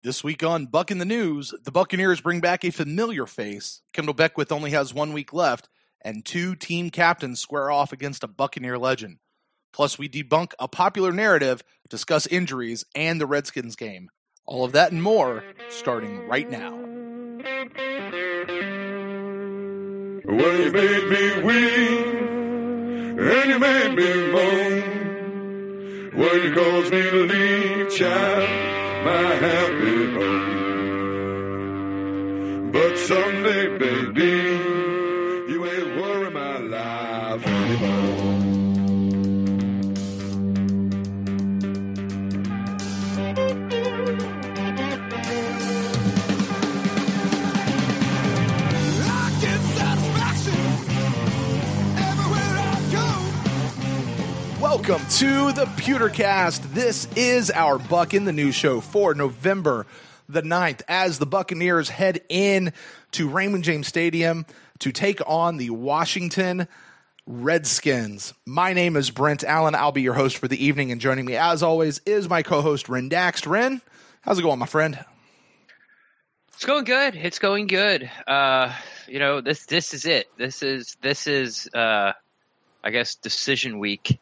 This week on Buck in the News, the Buccaneers bring back a familiar face. Kendall Beckwith only has 1 week left, and 2 team captains square off against a Buccaneer legend. Plus, we debunk a popular narrative, discuss injuries, and the Redskins game. All of that and more, starting right now. Well, you made me weep, and you made me moan. Well, you caused me to leave, child, my happy home. But someday, baby, you ain't worry my life anymore. I get satisfaction everywhere I go. Welcome to the Pewtercast. This is our Buck in the News show for November the 9th as the Buccaneers head in to Raymond James Stadium to take on the Washington Redskins. My name is Brent Allen. I'll be your host for the evening, and joining me as always is my co-host Ren Daxt. Ren, how's it going, my friend? It's going good. It's going good. This is it. This is I guess decision week,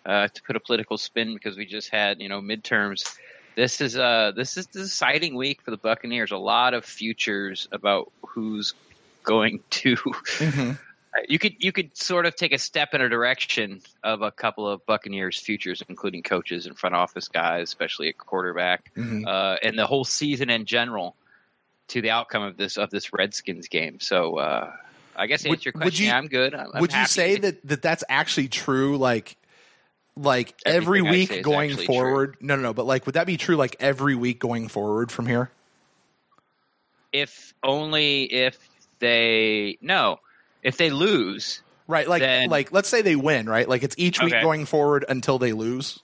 to put a political spin, because we just had, midterms. This is the deciding week for the Buccaneers. A lot of futures about who's going to. Mm-hmm. You could sort of take a step in a direction of a couple of Buccaneers futures, including coaches and front office guys, especially at quarterback, Mm-hmm. and the whole season in general, to the outcome of this Redskins game. So I guess to answer your question, I'm good. I'm would you happy. say that that's actually true? Like every Everything I say week is going actually forward? No. But would that be true? Like every week going forward from here? If they lose, Right. then, Let's say they win, right? Like it's each week Okay. going forward until they lose.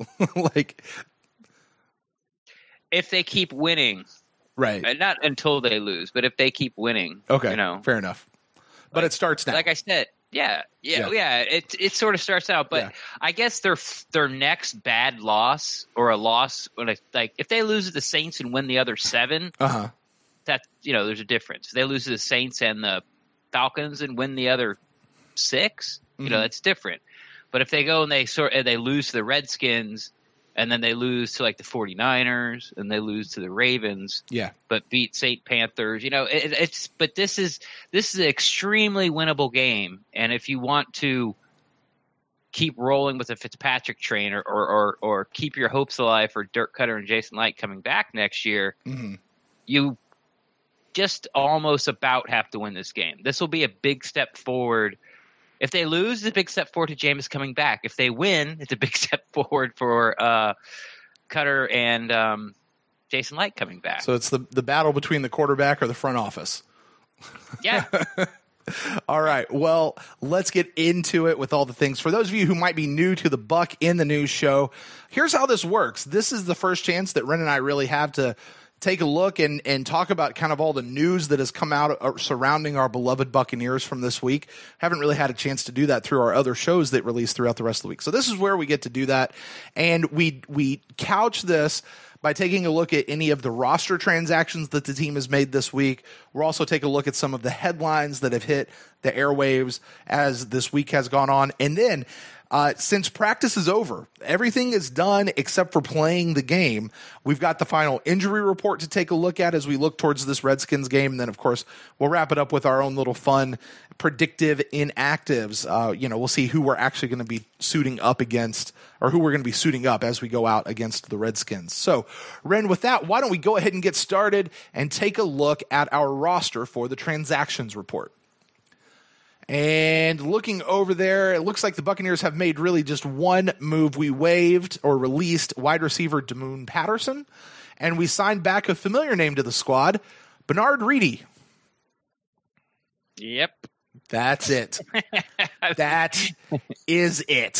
if they keep winning, Right. and not until they lose, but if they keep winning, Okay. Fair enough. But it starts now. Like I said, yeah. It sort of starts out, but Yeah. I guess their next bad loss, or a loss, if they lose to the Saints and win the other 7, Uh-huh. that there's a difference. If they lose to the Saints and the Falcons and win the other 6, Mhm. that's different. But if they go and they lose to the Redskins, and then they lose to like the 49ers, and they lose to the Ravens, Yeah. but beat St. Panthers, but this is an extremely winnable game. And if you want to keep rolling with the Fitzpatrick train, or keep your hopes alive for Dirk Cutter and Jason Light coming back next year, Mm-hmm. you just almost about have to win this game. This will be a big step forward. If they lose, it's a big step forward to Jameis coming back. If they win, it's a big step forward for Cutter and Jason Light coming back. So it's the battle between the quarterback or the front office. Yeah. All right. Well, let's get into it with all the things. For those of you who might be new to the Buck in the News show, here's how this works. This is the first chance that Ren and I really have to take a look and talk about kind of all the news that has come out surrounding our beloved Buccaneers from this week. Haven't really had a chance to do that through our other shows that release throughout the rest of the week. So this is where we get to do that. And we couch this by taking a look at any of the roster transactions that the team has made this week. We'll also take a look at some of the headlines that have hit the airwaves as this week has gone on. And then since practice is over, everything is done except for playing the game. We've got the final injury report to take a look at as we look towards this Redskins game. And then, of course, we'll wrap it up with our own little fun predictive inactives. We'll see who we're actually going to be suiting up against, or who we're going to be suiting up as we go out against the Redskins. So, Ren, with that, why don't we go ahead and get started and take a look at our roster for the transactions report. And looking over there, it looks like the Buccaneers have made really just one move. We waived or released wide receiver Damoon Patterson, and we signed back a familiar name to the squad, Bernard Reedy. Yep. That's it. That is it.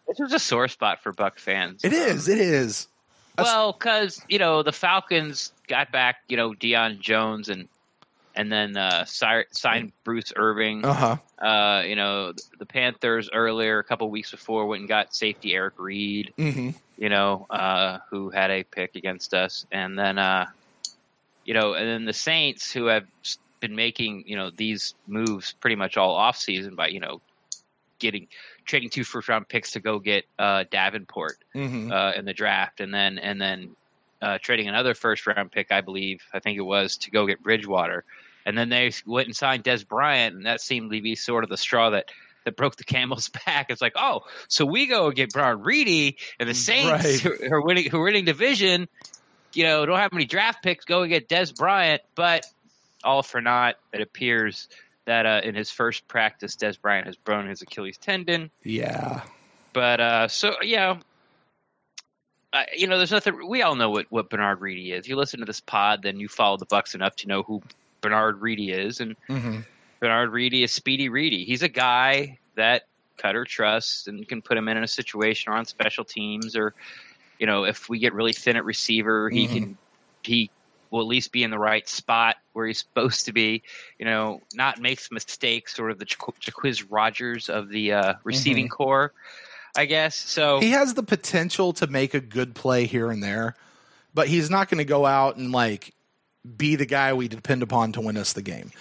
This was a sore spot for Buck fans. It is. Well, because, the Falcons got back, Deion Jones and then signed Bruce Irving. Uh-huh. The Panthers earlier, a couple weeks before, went and got safety Eric Reed, Mm-hmm. who had a pick against us. And then and then the Saints, who have been making, these moves pretty much all offseason by, trading 2 first-round picks to go get Davenport in the draft, and then trading another first-round pick, I think it was, to go get Bridgewater. And then they went and signed Des Bryant, and that seemed to be sort of the straw that broke the camel's back. It's like, oh, so we go and get Bernard Reedy, and the Saints, who are winning division, don't have any draft picks, go and get Des Bryant. But all for naught. It appears that in his first practice, Des Bryant has broken his Achilles tendon. Yeah. But there's nothing. We all know what Bernard Reedy is. You listen to this pod, then you follow the Bucs enough to know who Bernard Reedy is, and Bernard Reedy is Speedy Reedy. He's a guy that Cutter trusts and can put him in a situation or on special teams, or if we get really thin at receiver, he will at least be in the right spot where he's supposed to be. Not make mistakes, sort of the Jaquiz Rogers of the receiving core, I guess. So he has the potential to make a good play here and there, but he's not going to go out and be the guy we depend upon to win us the game.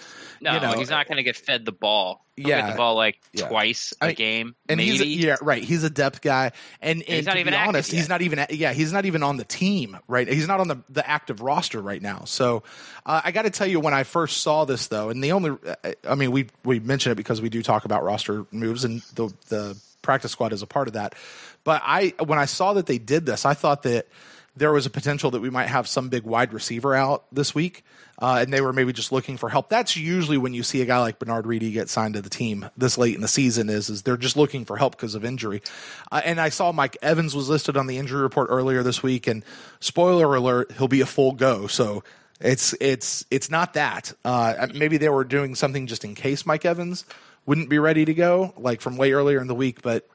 No, he's not going to get fed the ball. He'll get the ball twice a game, and maybe. He's a depth guy, and he's not to even be honest, active yet. he's not even on the team, right? He's not on the active roster right now. So I got to tell you, when I first saw this, though, and we mention it because we do talk about roster moves, and the practice squad is a part of that. But when I saw that they did this, I thought that there was a potential that we might have some big wide receiver out this week, and they were maybe just looking for help. That's usually when you see a guy like Bernard Reedy get signed to the team this late in the season is they're just looking for help because of injury. And I saw Mike Evans was listed on the injury report earlier this week, and spoiler alert, he'll be a full go. So it's not that. Maybe they were doing something just in case Mike Evans wouldn't be ready to go, from way earlier in the week, but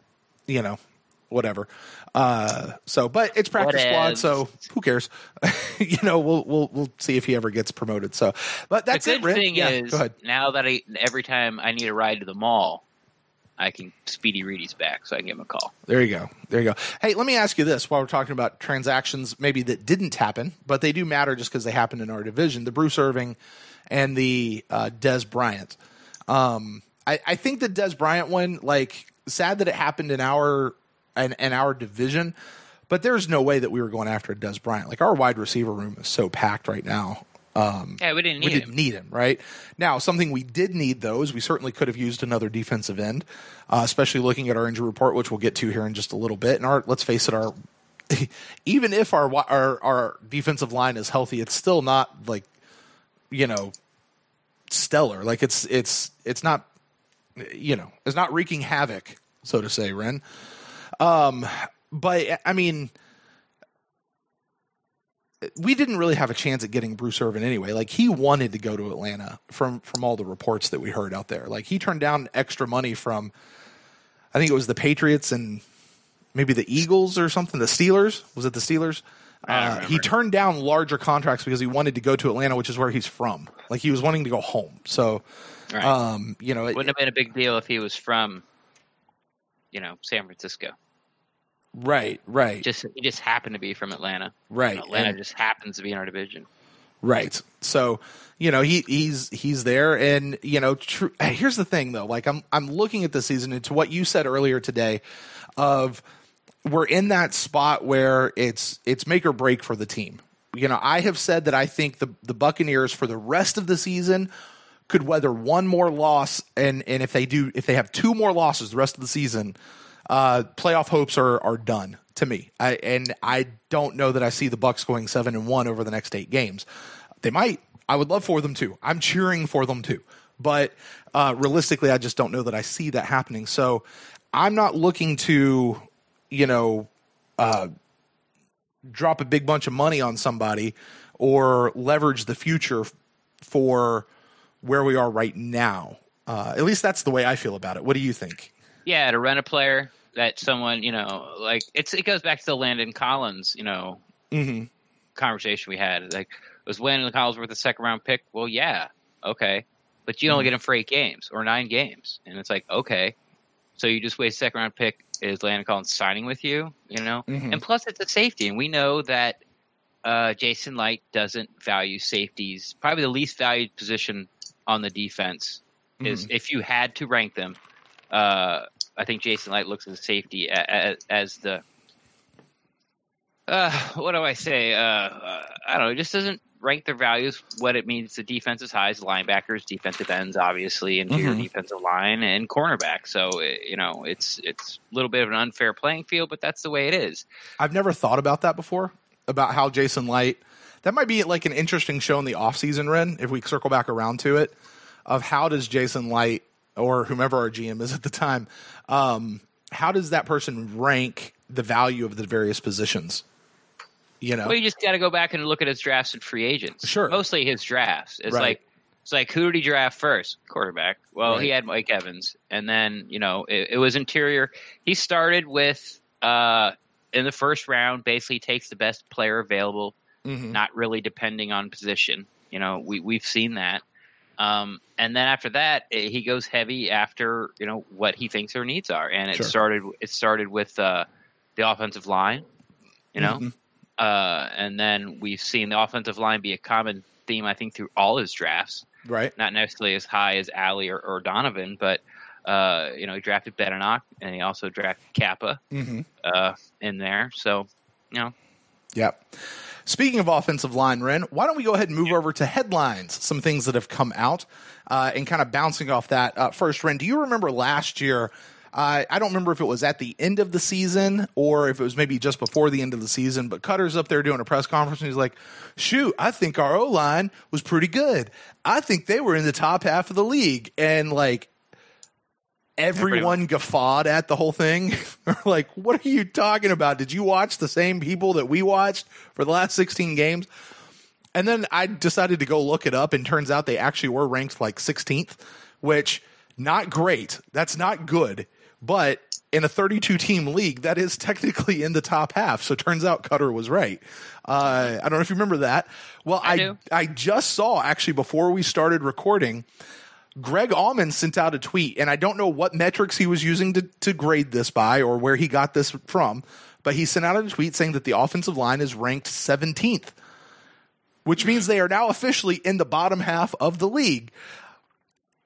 whatever. But it's practice squad, so who cares? We'll see if he ever gets promoted. So, but that's it. The good thing is, now that every time I need a ride to the mall, I can Speedy Reedy's back, so I can give him a call. There you go. Hey, let me ask you this: while we're talking about transactions, maybe that didn't happen, but they do matter just because they happened in our division, the Bruce Irving and the Des Bryant. I think the Des Bryant one, sad that it happened in our division, but there's no way that we were going after a Des Bryant. Our wide receiver room is so packed right now. We didn't need him. Right now. Something we did need, though, is we certainly could have used another defensive end, especially looking at our injury report, which we'll get to here in just a little bit. And let's face it, even if our defensive line is healthy, it's still not stellar. It's not, it's not wreaking havoc, so to say, Ren. But we didn't really have a chance at getting Bruce Irvin anyway. He wanted to go to Atlanta from all the reports that we heard out there. He turned down extra money from, I think it was the Patriots and maybe the Eagles or something. The Steelers. Was it the Steelers? He turned down larger contracts because he wanted to go to Atlanta, which is where he's from. He was wanting to go home. So, right. It wouldn't have been a big deal if he was from, San Francisco. Right. He just happened to be from Atlanta. Right. Atlanta just happens to be in our division. Right. So, he's there, and here's the thing though. I'm looking at the season, and to what you said earlier today, of we're in that spot where it's make or break for the team. I have said that I think the Buccaneers for the rest of the season could weather one more loss, and if they have 2 more losses the rest of the season, playoff hopes are done to me. I don't know that I see the Bucs going 7-1 over the next 8 games. They might. I would love for them to. I'm cheering for them to. But realistically, I just don't know that I see that happening. So I'm not looking to, drop a big bunch of money on somebody or leverage the future for where we are right now. At least that's the way I feel about it. What do you think? Yeah, to rent a player that someone, it goes back to the Landon Collins, conversation we had. Was Landon Collins worth a second-round pick? Well, yeah, okay. But you only get him for 8 games or 9 games. And it's okay. So you just waste a second-round pick. Is Landon Collins signing with you, And plus it's a safety. And we know that Jason Light doesn't value safeties. Probably the least valued position on the defense is, if you had to rank them, I think Jason Light looks at the safety as the what do I say? I don't know. It just doesn't rank their values. What it means, the defense is high, is linebackers, defensive ends, obviously, interior defensive line, and cornerback. So it's a little bit of an unfair playing field, but that's the way it is. I've never thought about that before, about how Jason Light. That might be like an interesting show in the offseason, Ren, if we circle back around to it, of how does Jason Light, or whomever our GM is at the time, how does that person rank the value of the various positions? Well, you just got to go back and look at his drafts and free agents. Sure. Mostly his drafts. It's Right. like who did he draft first? Quarterback. Well, Right. he had Mike Evans, and then it was interior. He started with in the first round, basically takes the best player available, not really depending on position. We've seen that. And then after that, he goes heavy after what he thinks their needs are, and it started with the offensive line, and then we've seen the offensive line be a common theme, I think, through all his drafts. Right. Not necessarily as high as Alley or Donovan, but he drafted Beninock, and he also drafted Kappa in there. So, Yep. Speaking of offensive line, Ren, why don't we go ahead and move over to headlines, some things that have come out, and kind of bouncing off that. First, Ren, do you remember last year? I don't remember if it was at the end of the season or if it was maybe just before the end of the season, but Cutter's up there doing a press conference, and he's like, shoot, I think our O-line was pretty good. I think they were in the top half of the league. And, like, everyone guffawed at the whole thing. Like, what are you talking about? Did you watch the same people that we watched for the last 16 games? And then I decided to go look it up, and turns out they actually were ranked like 16th, which not great. That's not good. But in a 32-team league, that is technically in the top half. So it turns out Cutter was right. I don't know if you remember that. Well, I just saw, actually, before we started recording, Greg Allman sent out a tweet, and I don't know what metrics he was using to grade this by or where he got this from, but he sent out a tweet saying that the offensive line is ranked 17th, which means they are now officially in the bottom half of the league.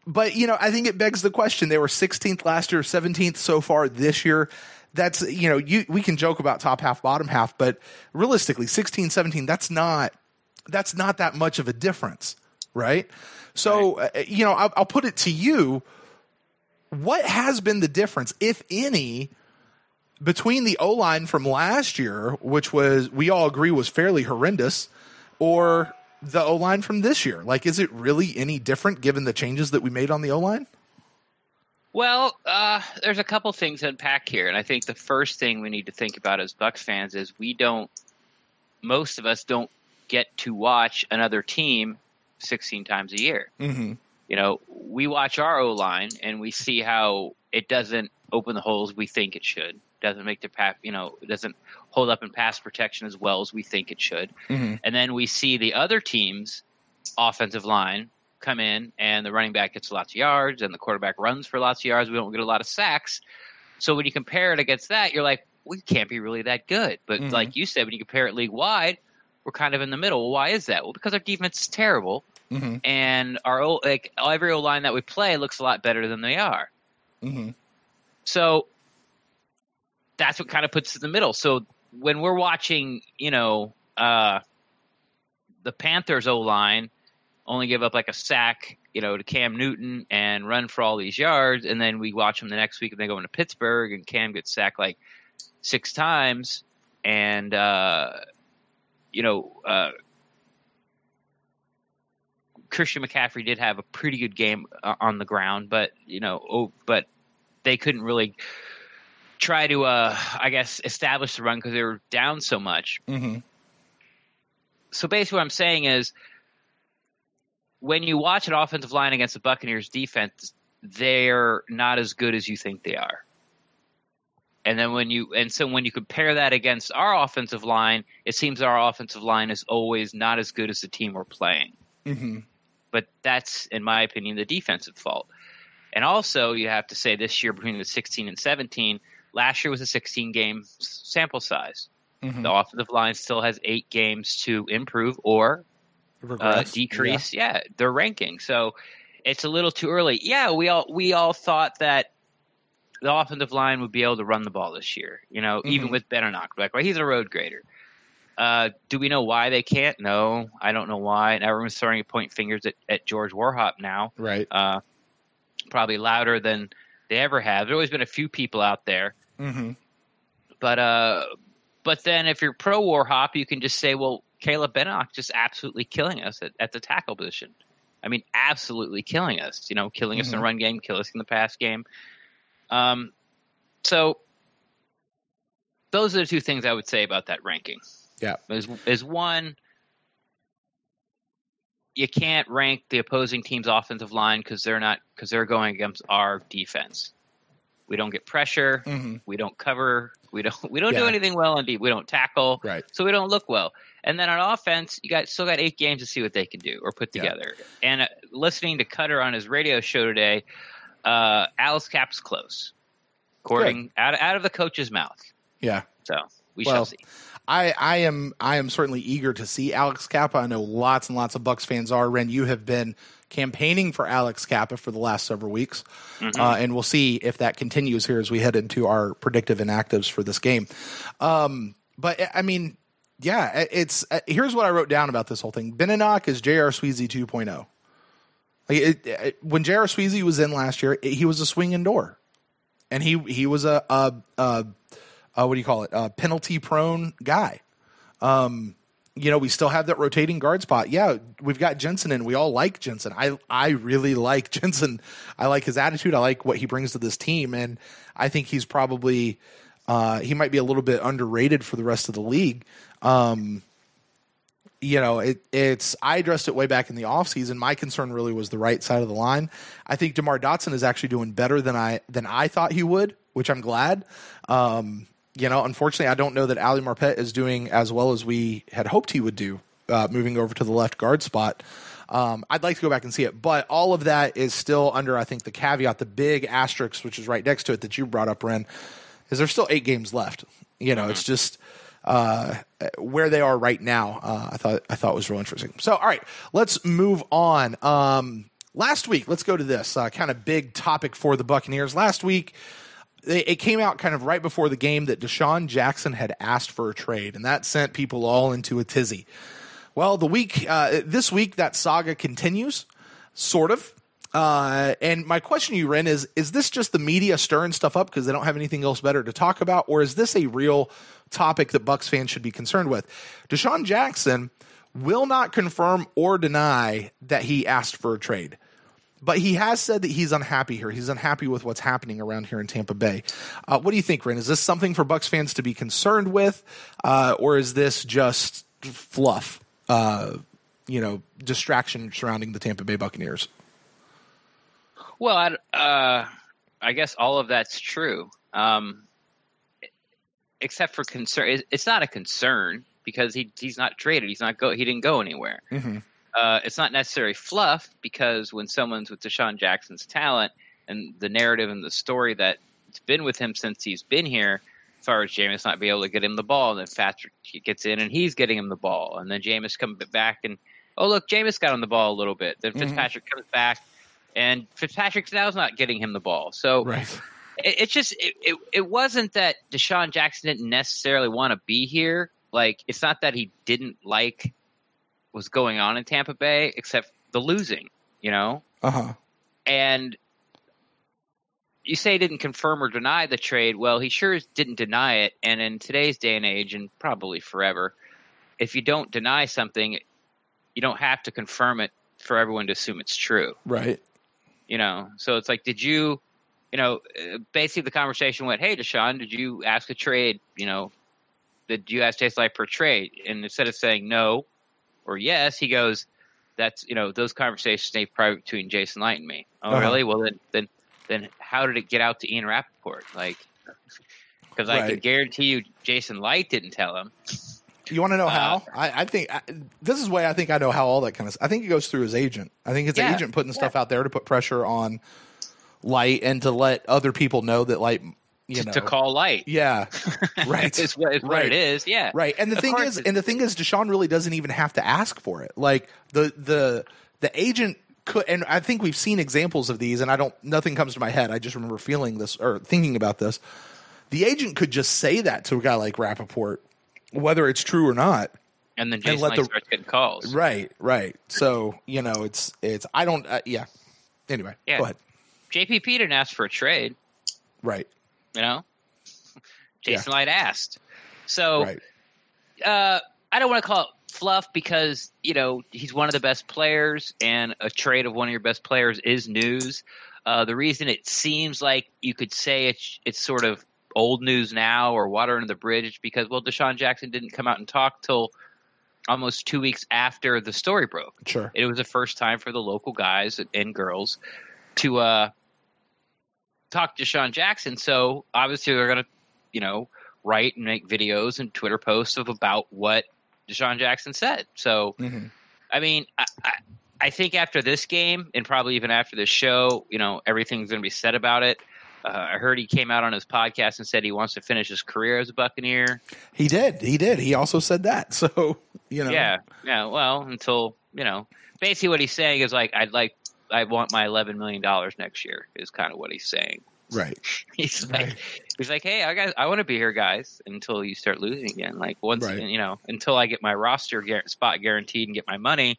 But, I think it begs the question. They were 16th last year, 17th so far this year. That's, we can joke about top half, bottom half, but realistically, 16, 17, that's not that much of a difference, right? So, I'll put it to you. What has been the difference, if any, between the O-line from last year, which we all agree was fairly horrendous, or the O-line from this year? Like, is it really any different given the changes that we made on the O-line? Well, there's a couple things to unpack here, and I think the first thing we need to think about as Bucs fans is most of us don't get to watch another team 16 times a year. We watch our O-line and we see how it doesn't open the holes we think it should. Doesn't make it doesn't hold up in pass protection as well as we think it should. And then we see the other team's offensive line come in, and the running back gets lots of yards, and the quarterback runs for lots of yards. We don't get a lot of sacks. So when you compare it against that, you're like, we can't be really that good. But like you said, when you compare it league wide, we're kind of in the middle. Well, why is that? Well, because our defense is terrible, and every O-line that we play looks a lot better than they are. So that's what kind of puts us in the middle. So when we're watching, the Panthers O-line only give up like a sack, to Cam Newton and run for all these yards, and then we watch them the next week and they go into Pittsburgh and Cam gets sacked like 6 times, and Christian McCaffrey did have a pretty good game on the ground, but but they couldn't really try to, establish the run because they were down so much. So basically what I'm saying is, when you watch an offensive line against the Buccaneers defense, they're not as good as you think they are. And then when you compare that against our offensive line, it seems our offensive line is always not as good as the team we're playing. But that's, in my opinion, the defensive fault. And also, you have to say this year between the 16 and 17, last year was a 16-game sample size. The offensive line still has 8 games to improve or decrease their ranking. So it's a little too early. Yeah, we all thought that the offensive line would be able to run the ball this year, even with Beninock. Like, well, he's a road grader. Do we know why they can't? No, I don't know why. And everyone's throwing point fingers at George Warhop now. Right. Probably louder than they ever have. There's always been a few people out there. Mm-hmm. But then if you're pro Warhop, you can just say, well, Caleb Beninock just absolutely killing us at the tackle position. I mean, absolutely killing us. Killing us in the run game, killing us in the pass game. So those are the 2 things I would say about that ranking. Yeah. Is one, you can't rank the opposing team's offensive line because they're going against our defense. We don't get pressure. Mm-hmm. We don't cover. We don't do anything well on deep. We don't tackle. Right. So we don't look well. And then on offense, you still got 8 games to see what they can do or put together. And listening to Cutter on his radio show today, Alex Cap's close, according out of the coach's mouth. Yeah. So we shall see. I am certainly eager to see Alex Kappa. I know lots and lots of Bucs fans are. Ren, you have been campaigning for Alex Kappa for the last several weeks, and we'll see if that continues here as we head into our predictive inactives for this game. But I mean, yeah, it's here's what I wrote down about this whole thing. Beninock is J.R. Sweezy 2.0. When J.R. Sweezy was in last year, he was a swinging door, and he was a what do you call it? A penalty-prone guy. We still have that rotating guard spot. Yeah, we've got Jensen in. We all like Jensen. I really like Jensen. I like his attitude. I like what he brings to this team, and I think he's probably he might be a little bit underrated for the rest of the league. It's I addressed it way back in the offseason. My concern really was the right side of the line. I think DeMar Dotson is actually doing better than I thought he would, which I'm glad. Unfortunately, I don't know that Ali Marpet is doing as well as we had hoped he would do, moving over to the left guard spot. I'd like to go back and see it, but all of that is still under, I think, the caveat, the big asterisk, which is right next to it that you brought up, Ren, is there's still 8 games left. It's just where they are right now. I thought was real interesting. So, all right, let's move on. Last week, let's go to this kind of big topic for the Buccaneers. Last week, it came out kind of right before the game that Deshaun Jackson had asked for a trade, and that sent people all into a tizzy. Well, this week, that saga continues, sort of. And my question to you, Ren, is this just the media stirring stuff up because they don't have anything else better to talk about, or is this a real topic that Bucs fans should be concerned with? Deshaun Jackson will not confirm or deny that he asked for a trade. But he has said that he's unhappy here. He's unhappy with what's happening around here in Tampa Bay. What do you think, Ren? Is this something for Bucs fans to be concerned with, or is this just fluff, distraction surrounding the Tampa Bay Buccaneers? Well, I guess all of that's true, except for concern. It's not a concern because he's not traded. He didn't go anywhere. Mm-hmm. It's not necessarily fluff because when someone's with Deshaun Jackson's talent and the narrative and the story that it's been with him since he's been here, as far as Jameis not be able to get him the ball, and then Patrick gets in and he's getting him the ball, and then Jameis comes back and, oh, look, Jameis got him the ball a little bit. Then Fitzpatrick comes back and Fitzpatrick now's not getting him the ball. So right. It wasn't that Deshaun Jackson didn't necessarily want to be here. Like, it's not that he didn't like was going on in Tampa Bay, except the losing, And you say he didn't confirm or deny the trade. Well, he sure didn't deny it. And in today's day and age, and probably forever, if you don't deny something, you don't have to confirm it for everyone to assume it's true. Right. So it's like, did you, basically the conversation went, hey, Deshaun, did you ask a trade? Did you ask Chase Light for a trade? And instead of saying no or yes, he goes, that's, those conversations stay private between Jason Light and me. Oh, really? Well, then how did it get out to Ian Rappaport? Like, because I can guarantee you Jason Light didn't tell him. You want to know how? I think this is why I think I know how all that kind of stuff. I think it goes through his agent. I think it's the agent putting stuff out there to put pressure on Light and to let other people know that Light to call light. Yeah, right. It's what it is. Yeah, right. And the thing is, Deshaun really doesn't even have to ask for it. Like the agent could, and I think we've seen examples of these. And nothing comes to my head. I just remember feeling this or thinking about this. The agent could just say that to a guy like Rappaport, whether it's true or not. And then Jason starts getting calls. Right. So, it's I don't, yeah. Anyway, go ahead. JPP didn't ask for a trade. Right. Jason Light asked. So, right. I don't want to call it fluff because, he's one of the best players, and a trade of one of your best players is news. The reason it seems like you could say it's sort of old news now or water under the bridge because, Deshaun Jackson didn't come out and talk till almost 2 weeks after the story broke. Sure. It was the first time for the local guys and girls to talk to Deshaun Jackson. So obviously they're going to, write and make videos and Twitter posts about what Deshaun Jackson said. So, I mean, I think after this game and probably even after this show, everything's going to be said about it. I heard he came out on his podcast and said he wants to finish his career as a Buccaneer. He did. He also said that. So, Yeah. Well, until, basically what he's saying is like, I want my $11 million next year is kind of what he's saying. Right. He's like, hey, I want to be here, guys, until you start losing again. Like once, until I get my roster spot guaranteed and get my money.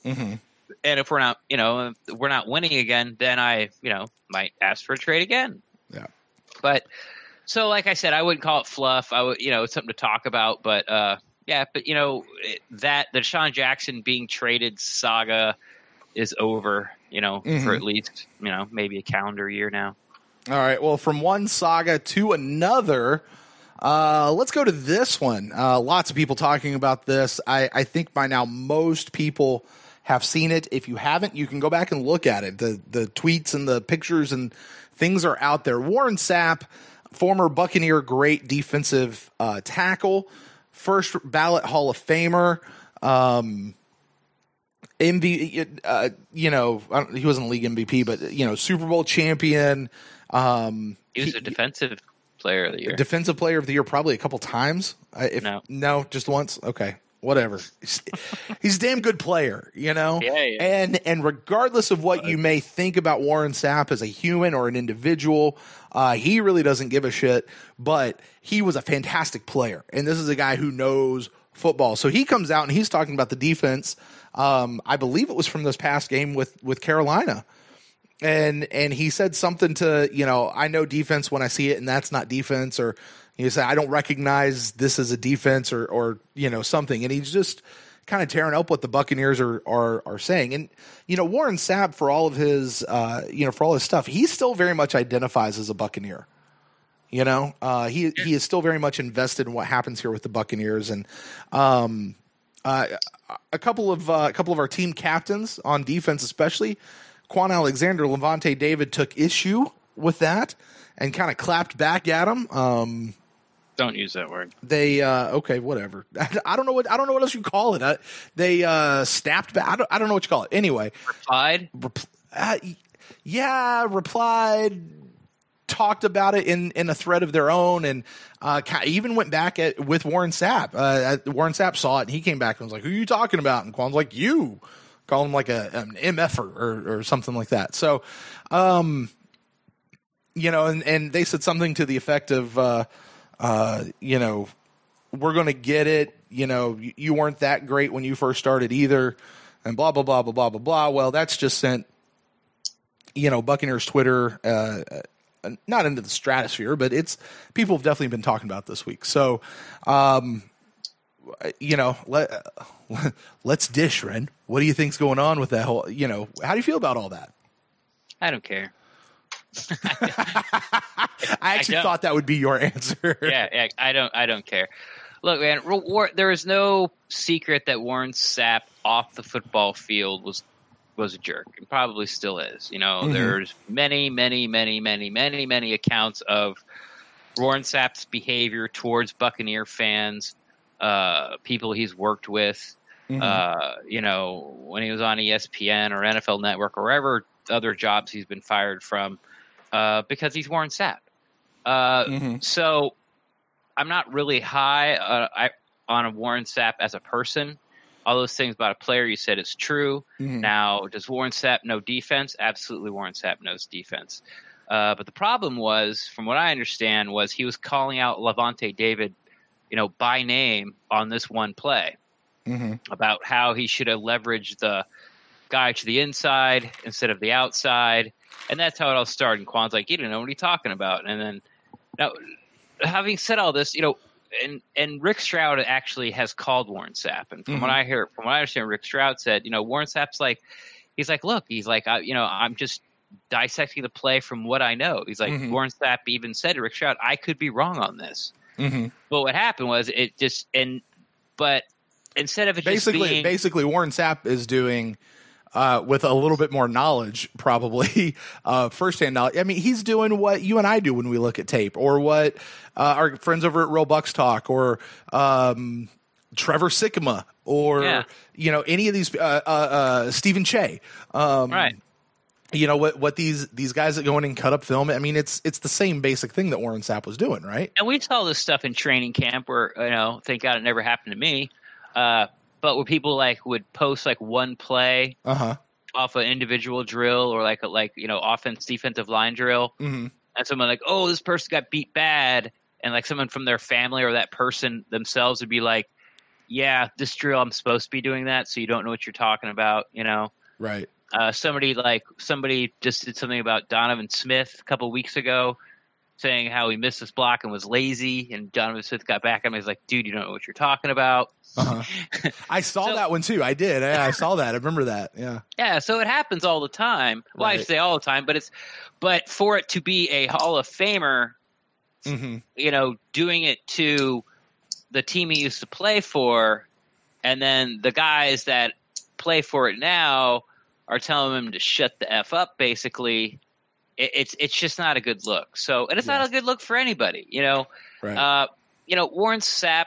Mm-hmm. And if we're not, if we're not winning again, then I, might ask for a trade again. Yeah. But so, like I said, I wouldn't call it fluff. I would, it's something to talk about. But that the Deshaun Jackson being traded saga is over. For at least maybe a calendar year now. All right. Well, from one saga to another, let's go to this one. Lots of people talking about this. I think by now most people have seen it. If you haven't, you can go back and look at it. The tweets and the pictures and things are out there. Warren Sapp, former Buccaneer great defensive tackle, first ballot Hall of Famer, he wasn't a league MVP, but Super Bowl champion. He was a defensive player of the year. Defensive player of the year probably a couple times. No, just once. Okay. Whatever. He's a damn good player, Yeah. And regardless of what you may think about Warren Sapp as a human or an individual, he really doesn't give a shit, but he was a fantastic player. And this is a guy who knows football. So he comes out and he's talking about the defense. I believe it was from this past game with Carolina. And he said something to, I know defense when I see it, and that's not defense, or he said, I don't recognize this as a defense or something. And he's just kind of tearing up what the Buccaneers are saying. And, Warren Sapp, for all of his, for all his stuff, he still very much identifies as a Buccaneer. He is still very much invested in what happens here with the Buccaneers. And, a couple of our team captains on defense, especially Kwon Alexander, Lavonte David, took issue with that and kind of clapped back at him. Don't use that word. They okay, whatever. I don't know what else you call it. They snapped back. I don't know what you call it. Anyway, replied. Replied. Talked about it in a thread of their own, and even went back with Warren Sapp. Warren Sapp saw it, and he came back and was like, "Who are you talking about?" And Kwon's like, "You." Call him like an MFer or something like that. So, and they said something to the effect of, we're going to get it. You weren't that great when you first started either, and blah, blah, blah, blah, blah, blah, blah. Well, that's just sent, Buccaneers Twitter, not into the stratosphere, but people have definitely been talking about it this week. So, let's dish, Ren. What do you think's going on with that whole, how do you feel about all that? I don't care. I actually thought that would be your answer. Yeah, I don't care. Look, man, there is no secret that Warren Sapp off the football field was a jerk, and probably still is. There's many, many, many, many, many, many accounts of Warren Sapp's behavior towards Buccaneer fans, people he's worked with, when he was on ESPN or NFL Network or wherever other jobs he's been fired from, because he's Warren Sapp. So I'm not really high on a Warren Sapp as a person. All those things about a player you said is true. Now, does Warren Sapp know defense? Absolutely, Warren Sapp knows defense. But the problem was, from what I understand, was he was calling out Lavonte David, by name on this one play about how he should have leveraged the guy to the inside instead of the outside. And that's how it all started. And Kwon's like, you don't know what he's talking about. And then, now, having said all this, and Rick Stroud actually has called Warren Sapp. And from what I understand, Rick Stroud said, Warren Sapp's like, I'm just dissecting the play from what I know. He's like, Warren Sapp even said to Rick Stroud, I could be wrong on this. But what happened was but instead of it basically Warren Sapp is doing, with a little bit more knowledge, probably firsthand knowledge. I mean, he's doing what you and I do when we look at tape, or what our friends over at Real Bucs talk, or Trevor Sikkema, or any of these Stephen Che, right? What these guys that go in and cut up film. I mean, it's the same basic thing that Warren Sapp was doing, right? And we saw this stuff in training camp, where thank God it never happened to me. But where people would post one play off an individual drill, or offense defensive line drill, and someone like, oh, this person got beat bad, and someone from their family or that person themselves would be like, yeah, this drill I'm supposed to be doing that, so you don't know what you're talking about, Right. Somebody just did something about Donovan Smith a couple weeks ago, saying how he missed this block and was lazy, and Donovan Smith got back at him. He's like, dude, you don't know what you're talking about. I saw that one too. I did. I saw that. I remember that. Yeah. Yeah. So it happens all the time. Well, Right. I say all the time, but for it to be a Hall of Famer, doing it to the team he used to play for, and then the guys that play for it now are telling him to shut the F up, basically. It's just not a good look. So, and it's not a good look for anybody, Right. Warren Sapp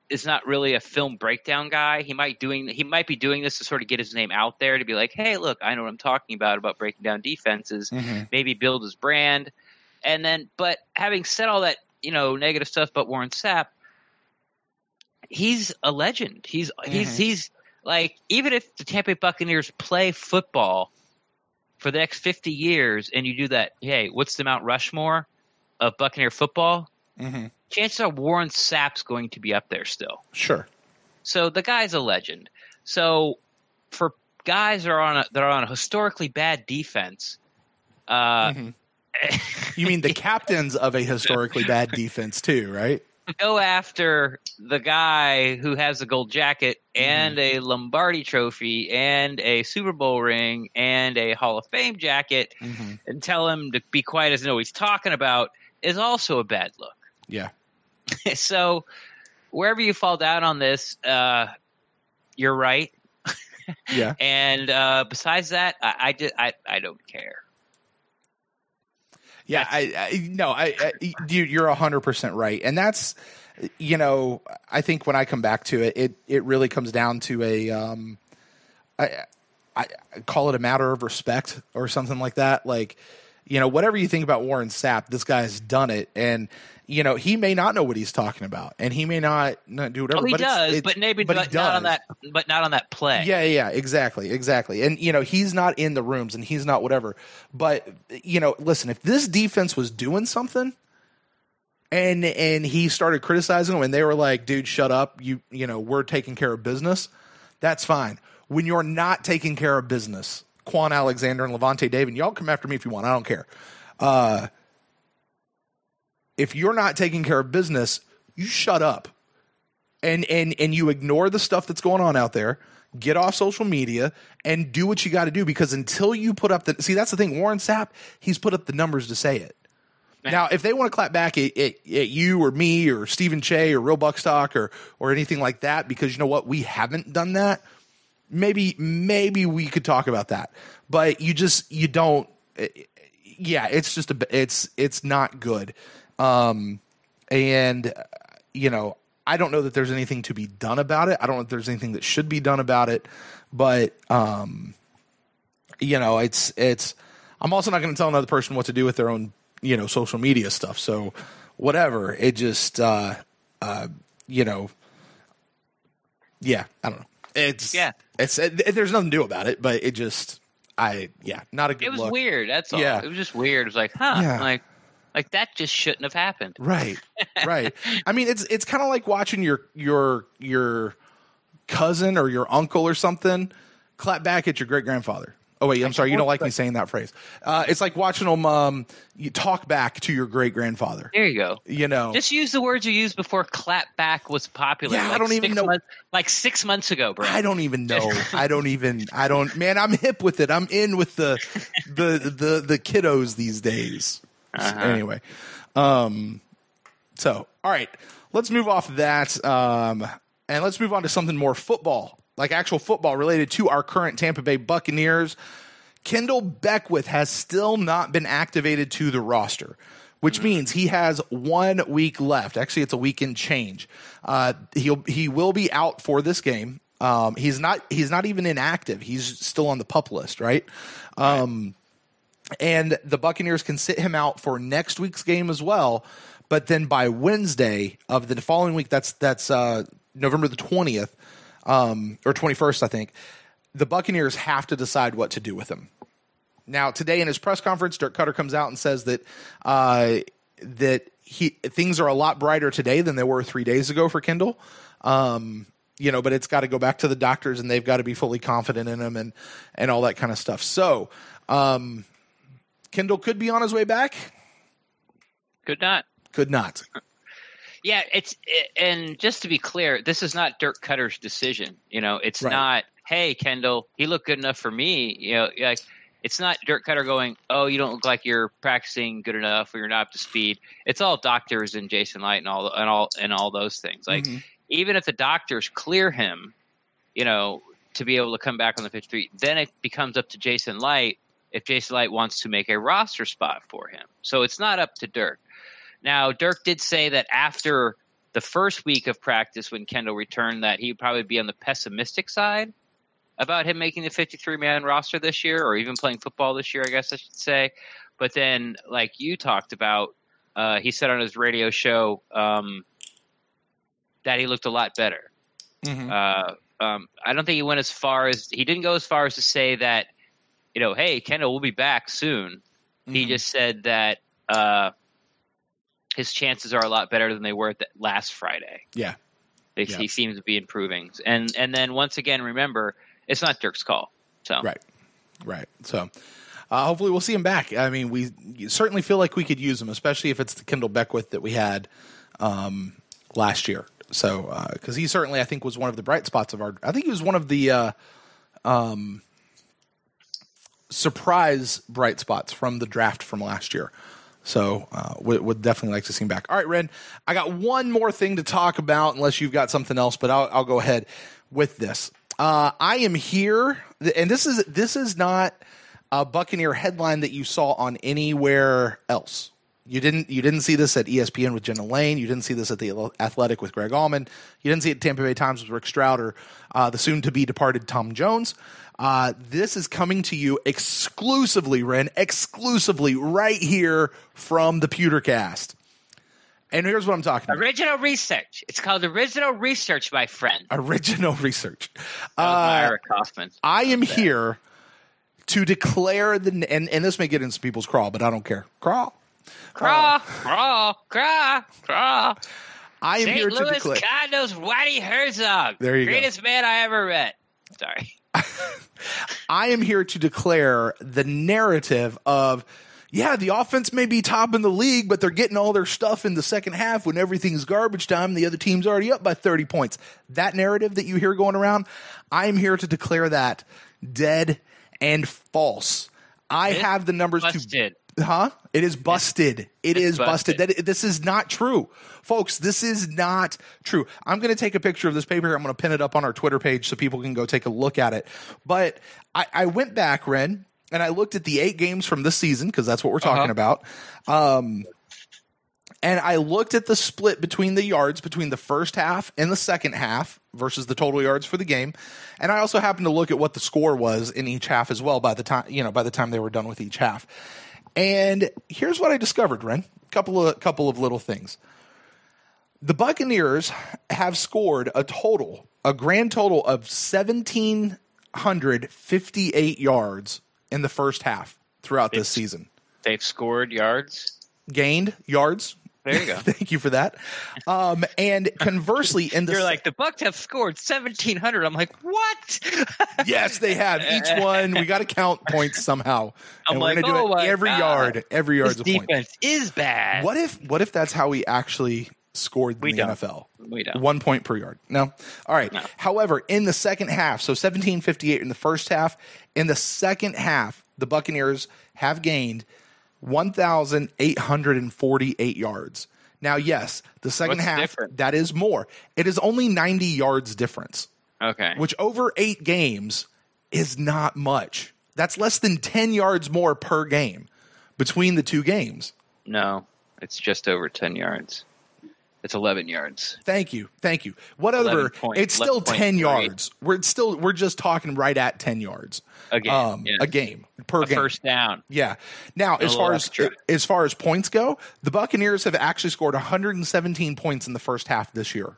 is not really a film breakdown guy. He might be doing this to sort of get his name out there, to be like, hey, look, I know what I'm talking about breaking down defenses, maybe build his brand. And then, but having said all that, negative stuff about Warren Sapp, he's a legend. He's like, even if the Tampa Bay Buccaneers play football for the next 50 years and you do that, hey, what's the Mount Rushmore of Buccaneer football? Chances are Warren Sapp's going to be up there still. Sure. So the guy's a legend. So for guys that are on a historically bad defense, You mean the captains of a historically bad defense too, right? go after the guy who has a gold jacket and a Lombardi trophy and a Super Bowl ring and a Hall of Fame jacket and tell him to be quiet as to know what he's talking about is also a bad look. Yeah. So wherever you fall down on this, you're right. Yeah. And besides that, I don't care. Yeah, you're 100% right. And that's, I think when I come back to it, it really comes down to I call it a matter of respect or something like that. Like, whatever you think about Warren Sapp, this guy's done it. And, he may not know what he's talking about, and he may not do whatever. Oh, he does, but maybe not on that play. Yeah, exactly. And he's not in the rooms, and he's not whatever. But listen, if this defense was doing something, and he started criticizing them, and they were like, "Dude, shut up! We're taking care of business." That's fine. When you're not taking care of business, Kwon Alexander and Lavonte David, y'all come after me if you want. I don't care. If you're not taking care of business, you shut up and you ignore the stuff that's going on out there. Get off social media and do what you got to do, because until you put up that's the thing. Warren Sapp, he's put up the numbers to say it. Now, if they want to clap back at you or me or Stephen Che or Real Bucs Talk or anything like that, because you know what, we haven't done that. Maybe we could talk about that, but you don't. Yeah, it's just it's not good. I don't know that there's anything to be done about it. I don't know if there's anything that should be done about it, but it's I'm also not going to tell another person what to do with their own social media stuff. So whatever, it just, yeah, I don't know. There's nothing to do about it, but it just, not a good It was look. weird. That's all. Yeah. It was just weird. It was like, huh, Yeah. like that just shouldn't have happened. Right. I mean, it's kind of like watching your cousin or your uncle or something clap back at your great grandfather. Oh wait, I'm sorry. You don't like me saying that phrase. It's like watching them you talk back to your great grandfather. There you go. Just use the words you used before clap back was popular. Yeah, I don't even know. Like 6 months ago, bro. I don't even know. Man, I'm hip with it. I'm in with the kiddos these days. Uh-huh. Anyway, so all right, let's move off that, and let's move on to something more football, like actual football related to our current Tampa Bay Buccaneers. Kendall Beckwith has still not been activated to the roster, which means he has 1 week left. Actually, it's a week and change. He will be out for this game. He's not even inactive. He's still on the PUP list, right? And the Buccaneers can sit him out for next week's game as well. But then by Wednesday of the following week, that's November the 20th, or 21st, I think, the Buccaneers have to decide what to do with him. Now, today in his press conference, Dirk Cutter comes out and says that things are a lot brighter today than they were 3 days ago for Kendall. But it's got to go back to the doctors, and they've got to be fully confident in him and all that kind of stuff. So, Kendall could be on his way back. Could not. Yeah, and just to be clear, this is not Dirk Cutter's decision. It's not, hey, Kendall, he looked good enough for me. Like, it's not Dirk Cutter going, oh, you don't look like you're practicing good enough, or you're not up to speed. It's all doctors and Jason Light and all those things. Like, even if the doctors clear him, to be able to come back on the 53, then it becomes up to Jason Light if Jason Light wants to make a roster spot for him. So it's not up to Dirk. Now, Dirk did say that after the first week of practice when Kendall returned, that he'd probably be on the pessimistic side about him making the 53-man roster this year, or even playing football this year, I guess I should say. But then, like you talked about, he said on his radio show that he looked a lot better. I don't think he went as far as – he didn't go as far as to say that, hey, Kendall will be back soon. He just said that his chances are a lot better than they were last Friday. Yeah. He seems to be improving. And then once again, remember, it's not Dirk's call. So Right. So hopefully we'll see him back. I mean, we certainly feel like we could use him, especially if it's the Kendall Beckwith that we had last year. So because he certainly, I think, was one of the bright spots of I think he was one of the surprise bright spots from the draft from last year. So would definitely like to see him back. All right, Ren, I got one more thing to talk about, unless you've got something else, but I'll go ahead with this. I am here, and this is not a Buccaneer headline that you saw on anywhere else. You didn't see this at ESPN with Jenna Lane. You didn't see this at the Athletic with Greg Allman. You didn't see it at Tampa Bay Times with Rick Stroud or the soon-to-be departed Tom Jones. This is coming to you exclusively, Ren, right here from the Pewtercast. And here's what I'm talking about. Original research. It's called original research, my friend. Original research. Ira Kaufman. I am here to declare and this may get into people's crawl, but I don't care. Crawl. Crawl. I am here to declare. St. Louis Condos, Whitey Herzog. There you go. Greatest man I ever met. Sorry. I am here to declare the narrative of, the offense may be top in the league, but they're getting all their stuff in the second half when everything's garbage time. The other team's already up by 30 points. That narrative that you hear going around, I am here to declare that dead and false. I have the numbers busted. It is busted. It is busted. This is not true. Folks, this is not true. I'm going to take a picture of this paper. I'm going to pin it up on our Twitter page so people can go take a look at it. But I went back, Ren, and I looked at the 8 games from this season, because that's what we're talking about. And I looked at the split between the yards between the first half and the second half versus the total yards for the game. And I also happened to look at what the score was in each half as well by the time they were done with each half. And here's what I discovered, Ren. Couple of little things. The Buccaneers have scored a grand total of 1,758 yards in the first half throughout this season. They've scored yards? Gained yards. There you go. Thank you for that. And conversely, You're like, the Bucs have scored 1,700. I'm like, what? Yes, they have. Each one, we got to count points somehow. I'm and like, we're gonna do it every God. yard. Every yard's This a point. defense is bad. What if that's how we actually scored in the NFL? We don't. 1 point per yard. No. All right. No. However, in the second half, so 1758 in the first half, in the second half, the Buccaneers have gained 1,848 yards. Now, yes, the second half, different? that is more. It is only 90 yards difference, Okay. which over 8 games is not much. That's less than 10 yards more per game between the two games. No, it's just over 10 yards. It's 11 yards. Thank you. Whatever. It's still 10 yards. We're just talking right at 10 yards. A game. Yes. A game per game. First down. Yeah. Now, as far as points go, the Buccaneers have actually scored 117 points in the first half this year.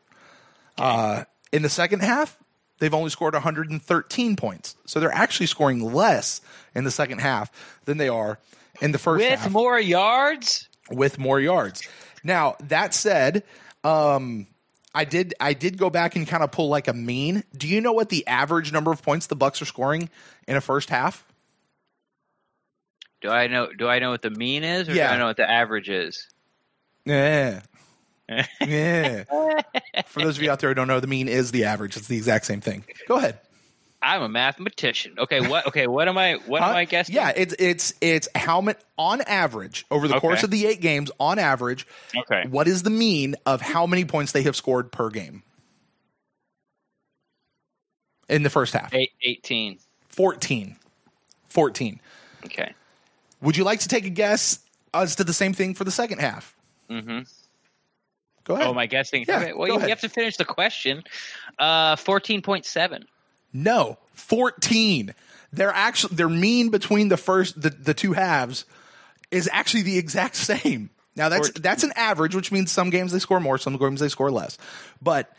Okay. In the second half, they've only scored 113 points. So they're actually scoring less in the second half than they are in the first half. With more yards? With more yards. Now, that said, I did go back and kind of pull like a mean. Do you know what the average number of points the Bucs are scoring in a first half? Do I know what the mean is, or Yeah. do I know what the average is? Yeah. Yeah. For those of you out there who don't know, the mean is the average. It's the exact same thing. Go ahead. I'm a mathematician. Okay, what am I guessing? Yeah, it's how many on average over the course of the 8 games on average. Okay. What is the mean of how many points they have scored per game in the first half? 18. 14. Okay. Would you like to take a guess as to the same thing for the second half? Mm-hmm. Go ahead. Oh, am I guessing? Yeah, Okay, well, go you ahead. have to finish the question. 14.7. No, 14. Their mean between the two halves is actually the exact same. Now that's an average, which means some games they score more, some games they score less. But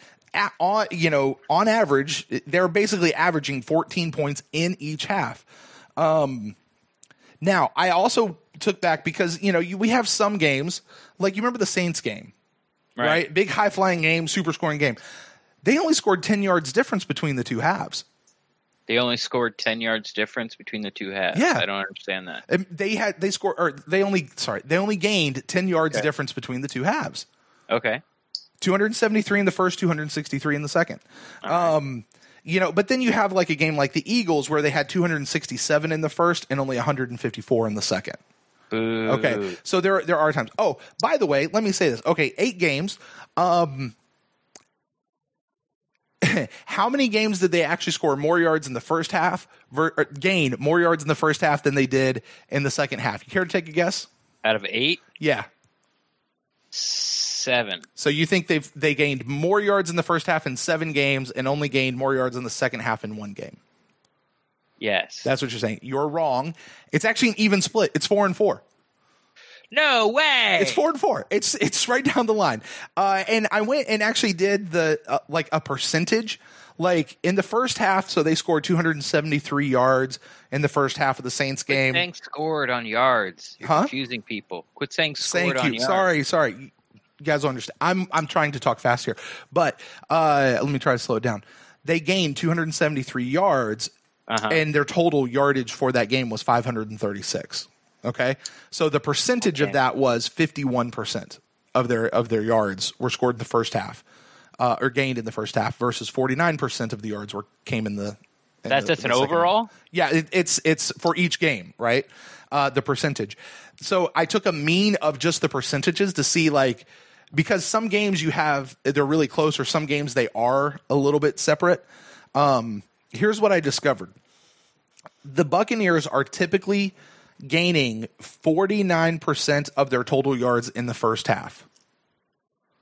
on average, they're basically averaging 14 points in each half. Now, I also took back because we have some games like you remember the Saints game, right? Big high flying game, super scoring game. They only scored 10 yards difference between the two halves. They only scored 10 yards difference between the two halves. Yeah. I don't understand that. They only gained 10 yards difference between the two halves. Okay. 273 in the first, 263 in the second. But then you have like a game like the Eagles where they had 267 in the first and only 154 in the second. Boo. Okay. So there are times. Oh, by the way, let me say this. Okay, 8 games. How many games did they actually score more yards in the first half, gain more yards in the first half than they did in the second half? You care to take a guess? Out of 8? Yeah. 7. So you think they gained more yards in the first half in 7 games and only gained more yards in the second half in 1 game? Yes. That's what you're saying. You're wrong. It's actually an even split. It's 4-4. No way. It's 4-4. It's right down the line. And I went and actually did the a percentage. Like in the first half, so they scored 273 yards in the first half of the Saints game. Quit saying scored on yards. You're confusing people. Quit saying scored on yards. Sorry. You guys don't understand. I'm trying to talk fast here. But let me try to slow it down. They gained 273 yards, and their total yardage for that game was 536. Okay? So the percentage of that was 51% of their yards were scored in the first half. Or gained in the first half versus 49% of the yards came in the. That's an overall? Half. Yeah, it's for each game, right? The percentage. So I took a mean of just the percentages to see because some games they're really close, or some games they are a little bit separate. Here's what I discovered: the Buccaneers are typically gaining 49% of their total yards in the first half.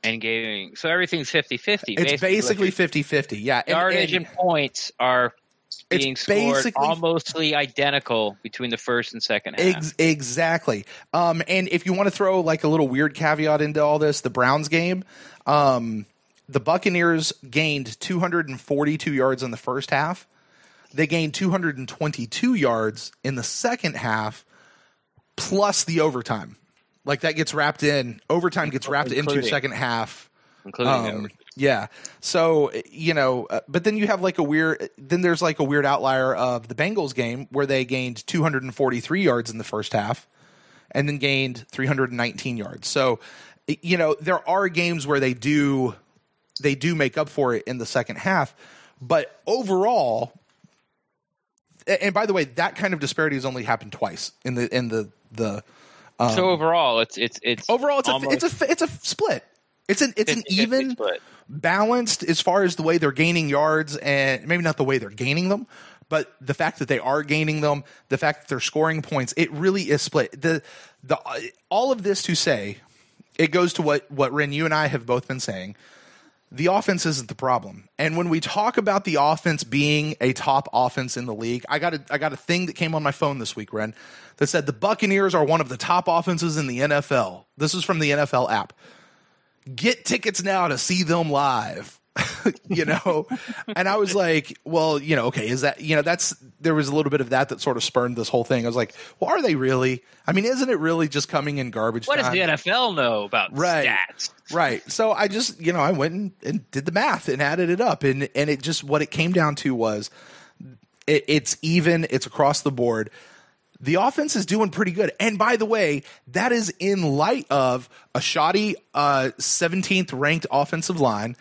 And gaining. So everything's 50-50. It's basically 50-50. Yeah. Yardage and points are points being scored basically almostly identical between the first and second half. Exactly. And if you want to throw like a little weird caveat into all this, the Browns game, the Buccaneers gained 242 yards in the first half. They gained 222 yards in the second half, plus the overtime. Like that gets wrapped in. Overtime gets wrapped into second half. Including yeah. So, but then you have there's like a weird outlier of the Bengals game where they gained 243 yards in the first half and then gained 319 yards. So, there are games where they do make up for it in the second half, but overall, and by the way, that kind of disparity has only happened twice in the so overall, it's a split. It's an even split. Balanced as far as the way they're gaining yards, and maybe not the way they're gaining them, but the fact that they are gaining them, the fact that they're scoring points, it really is split. All of this to say, it goes to what Ren, you and I have both been saying. The offense isn't the problem. And when we talk about the offense being a top offense in the league, I got a thing that came on my phone this week, Ren, that said the Buccaneers are one of the top offenses in the NFL. This is from the NFL app. Get tickets now to see them live. And I was like, well, okay, is that, there was a little bit of that sort of spurned this whole thing. I was like, well, are they really? I mean, isn't it really just coming in garbage What time? Does the NFL know about stats? Right. So I just, I went and did the math and added it up. And it just, what it came down to was it's even, it's across the board. The offense is doing pretty good. And by the way, that is in light of a shoddy 17th ranked offensive line,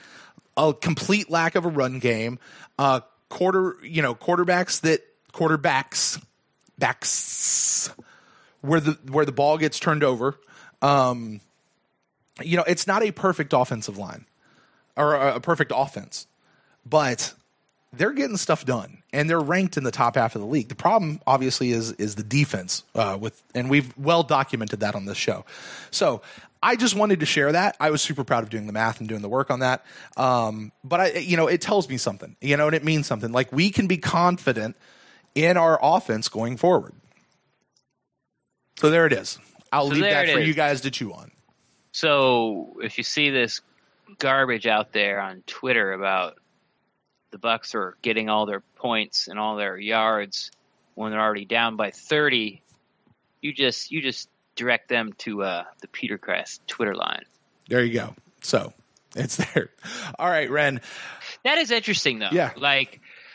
a complete lack of a run game, quarterbacks where the ball gets turned over. It's not a perfect offensive line or a perfect offense, but they're getting stuff done and they're ranked in the top half of the league. The problem obviously is the defense and we've well documented that on this show. So I just wanted to share that. I was super proud of doing the math and doing the work on that. But it tells me something, and it means something. Like we can be confident in our offense going forward. So there it is. I'll leave that for you guys to chew on. So if you see this garbage out there on Twitter about the Bucs are getting all their points and all their yards when they're already down by 30, you just direct them to the Petercrest Twitter line. There you go. So it's there. All right, Ren. That is interesting, though. Yeah.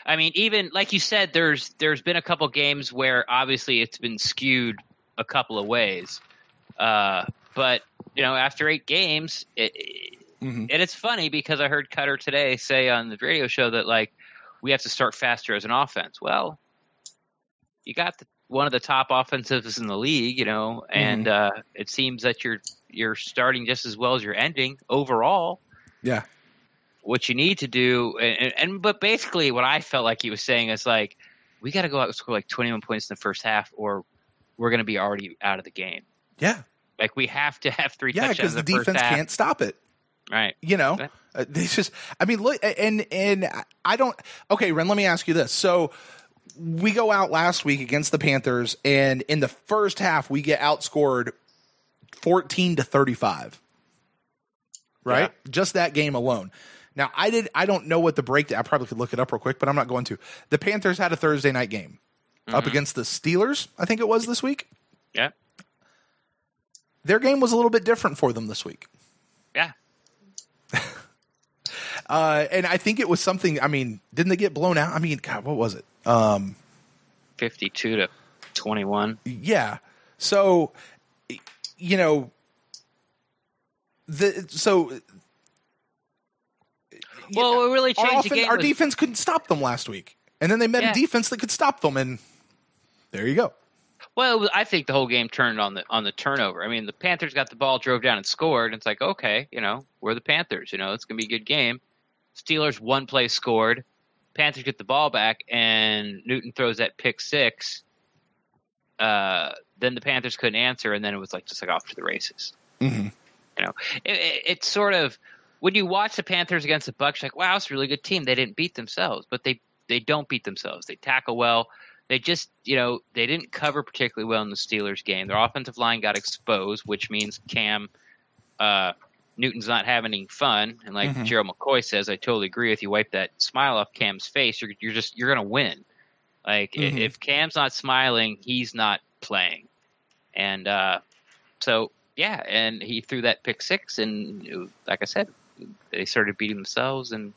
Even like you said, there's been a couple games where obviously it's been skewed a couple of ways. But after 8 games, and it's funny because I heard Cutter today say on the radio show that we have to start faster as an offense. Well, you got one of the top offensives in the league, and it seems that you're starting just as well as you're ending overall. Yeah. What you need to do, but basically what I felt like he was saying is we got to go out and score 21 points in the first half, or we're going to be already out of the game. Yeah. We have to have 3 touchdowns. Yeah, because the defense can't stop it. Right. They just, look, and I don't, okay, Ren, let me ask you this. So we go out last week against the Panthers, and in the first half, we get outscored 14-35. Right? Yeah. Just that game alone. Now, I don't know what the breakdown, I probably could look it up real quick, but I'm not going to. The Panthers had a Thursday night game up against the Steelers, I think it was this week. Yeah. Their game was a little bit different for them this week. Yeah. And I think it was something, didn't they get blown out? God, what was it? 52-21. Yeah. So, well, it really changed the game. Our defense couldn't stop them last week. And then they met a defense that could stop them, and there you go. Well, I think the whole game turned on the turnover. The Panthers got the ball, drove down, and scored. And it's okay, we're the Panthers. It's going to be a good game. Steelers 1 play scored. Panthers get the ball back, and Newton throws that pick 6. Then the Panthers couldn't answer, and then it was just off to the races. Mm-hmm. It's sort of when you watch the Panthers against the Bucs, wow, it's a really good team. They didn't beat themselves, but they don't beat themselves. They tackle well. They just, they didn't cover particularly well in the Steelers game. Their offensive line got exposed, which means Cam Newton's not having any fun. And like Gerald McCoy says, I totally agree with you. Wipe that smile off Cam's face. You're going to win. Like if Cam's not smiling, he's not playing. And so, yeah, and he threw that pick six, and like I said, they started beating themselves, and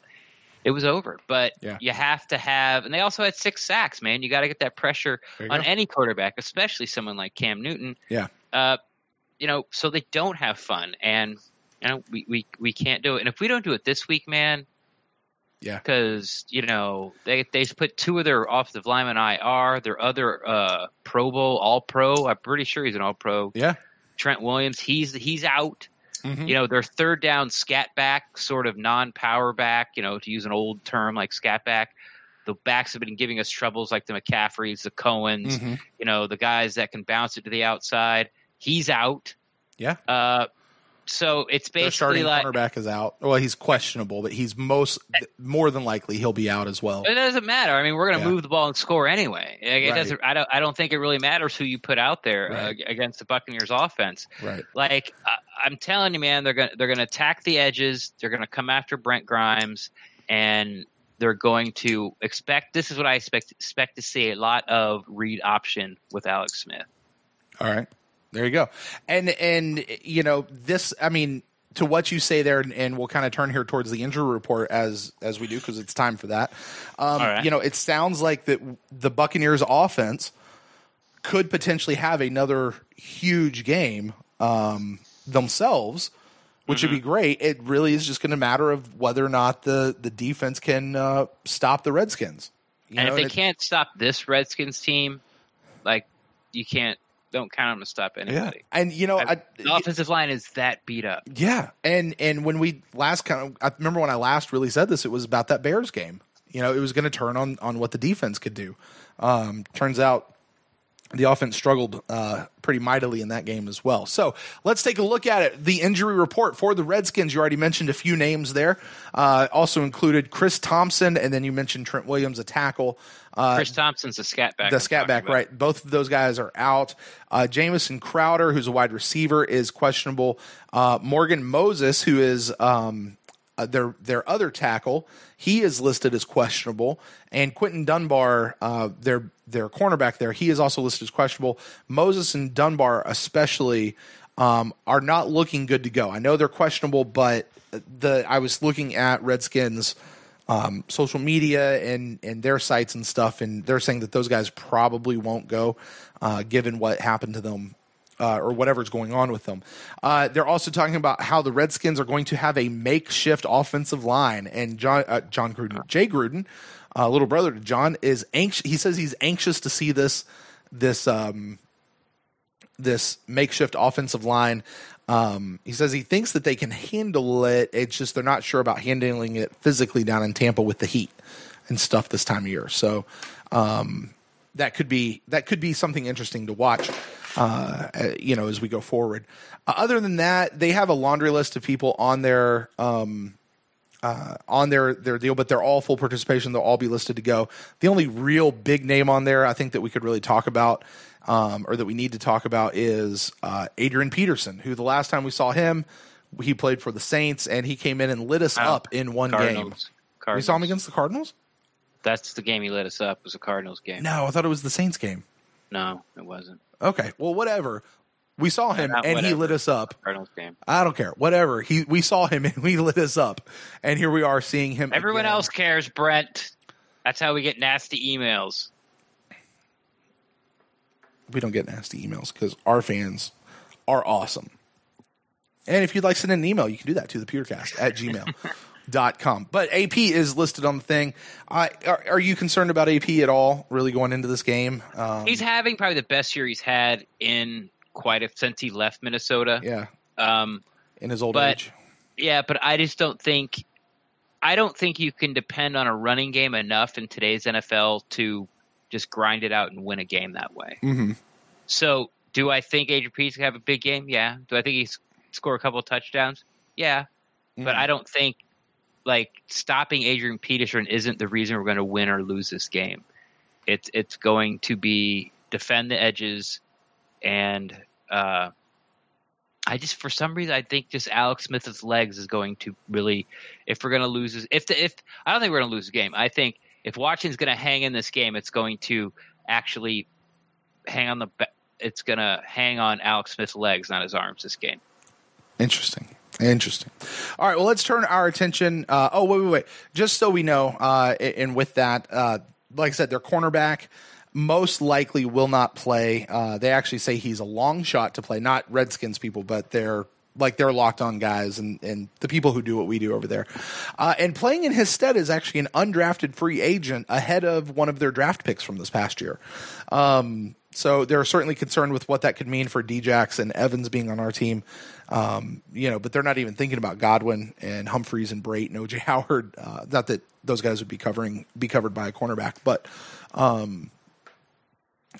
it was over. But you have to have, and they also had 6 sacks, man. You got to get that pressure on any quarterback, especially someone like Cam Newton. Yeah. So they don't have fun, and we can't do it. And if we don't do it this week, man, because they put 2 of their offensive linemen IR, their other Pro Bowl All Pro. I'm pretty sure he's an All Pro. Yeah. Trent Williams, he's out. Their third down scat back, sort of non-power back, to use an old term like scat back. The backs have been giving us troubles like the McCaffreys, the Cohens, the guys that can bounce it to the outside. He's out. Yeah. So it's Their basically starting cornerback is out. Well, he's questionable, but he's more than likely he'll be out as well. It doesn't matter. I mean, we're going to move the ball and score anyway. It doesn't. I don't think it really matters who you put out there against the Buccaneers offense. Right. Like I'm telling you, man, they're going to attack the edges. They're going to come after Brent Grimes, and they're going to expect. This is what I expect to see, a lot of read option with Alex Smith. All right. There you go. And this, I mean, to what you say there, and we'll kind of turn here towards the injury report as we do, because it's time for that. It sounds like that the Buccaneers offense could potentially have another huge game themselves, which would be great. It really is just going to matter of whether or not the defense can stop the Redskins. If they can't stop this Redskins team, like don't count them to stop anybody. Yeah. And the offensive line is that beat up. Yeah. And when we I remember when I last really said this, it was about that Bears game. It was going to turn on what the defense could do. Turns out the offense struggled pretty mightily in that game as well. So let's take a look at it. The injury report for the Redskins, you already mentioned a few names there. Also included Chris Thompson, and then you mentioned Trent Williams, a tackle. Chris Thompson's a scat back. The scat back, right. Both of those guys are out. Jamison Crowder, who's a wide receiver, is questionable. Morgan Moses, who is their other tackle, he is listed as questionable. And Quentin Dunbar, their cornerback there, he is also listed as questionable. Moses and Dunbar especially are not looking good to go. I know they're questionable, but I was looking at Redskins social media and their sites and stuff, and they're saying that those guys probably won't go, given what happened to them or whatever's going on with them. They're also talking about how the Redskins are going to have a makeshift offensive line, and Jay Gruden, little brother to John, is anxious. He says he's anxious to see this makeshift offensive line. He says he thinks that they can handle it. It's just they're not sure about handling it physically down in Tampa with the heat and stuff this time of year. So that could be something interesting to watch, as we go forward. Other than that, they have a laundry list of people on their deal, but they're all full participation. They'll all be listed to go. The only real big name on there I think that we could really talk about, or that we need to talk about, is Adrian Peterson, who the last time we saw him, he played for the Saints, and he came in and lit us up in one game. We saw him against the Cardinals? That's the game he lit us up, was the Cardinals game. No, I thought it was the Saints game. No, it wasn't. Okay, well, whatever. We saw him, and he lit us up. Cardinals game. I don't care. Whatever. We saw him, and we lit us up. And here we are seeing him Everyone again. else cares, Brent. That's how we get nasty emails. We don't get nasty emails because our fans are awesome. And if you'd like to send an email, you can do that to thepewrecast@gmail.com. But AP is listed on the thing. Are you concerned about AP at all, really, going into this game? He's having probably the best year he's had in since he left Minnesota. Yeah. In his old age. Yeah, but I just don't think you can depend on a running game enough in today's NFL to just grind it out and win a game that way. Mm-hmm. So do I think Adrian Peterson can have a big game? Yeah. Do I think he's score a couple of touchdowns? Yeah. Mm-hmm. But I don't think like stopping Adrian Peterson isn't the reason we're going to win or lose this game. It's going to be defend the edges, and I just, for some reason, I think just Alex Smith's legs is going to really, if we're going to lose this, I don't think we're going to lose the game. I think if Washington's going to hang in this game, it's going to actually it's going to hang on Alex Smith's legs, not his arms this game. Interesting. All right, well, let's turn our attention. Wait. Just so we know, and with that, like I said, their cornerback most likely will not play. They actually say he's a long shot to play, not Redskins people, but they're locked on guys and the people who do what we do over there. And playing in his stead is actually an undrafted free agent ahead of one of their draft picks from this past year. So they're certainly concerned with what that could mean for Djax and Evans being on our team. But they're not even thinking about Godwin and Humphreys and Brate and OJ Howard. Not that those guys would be covered by a cornerback, but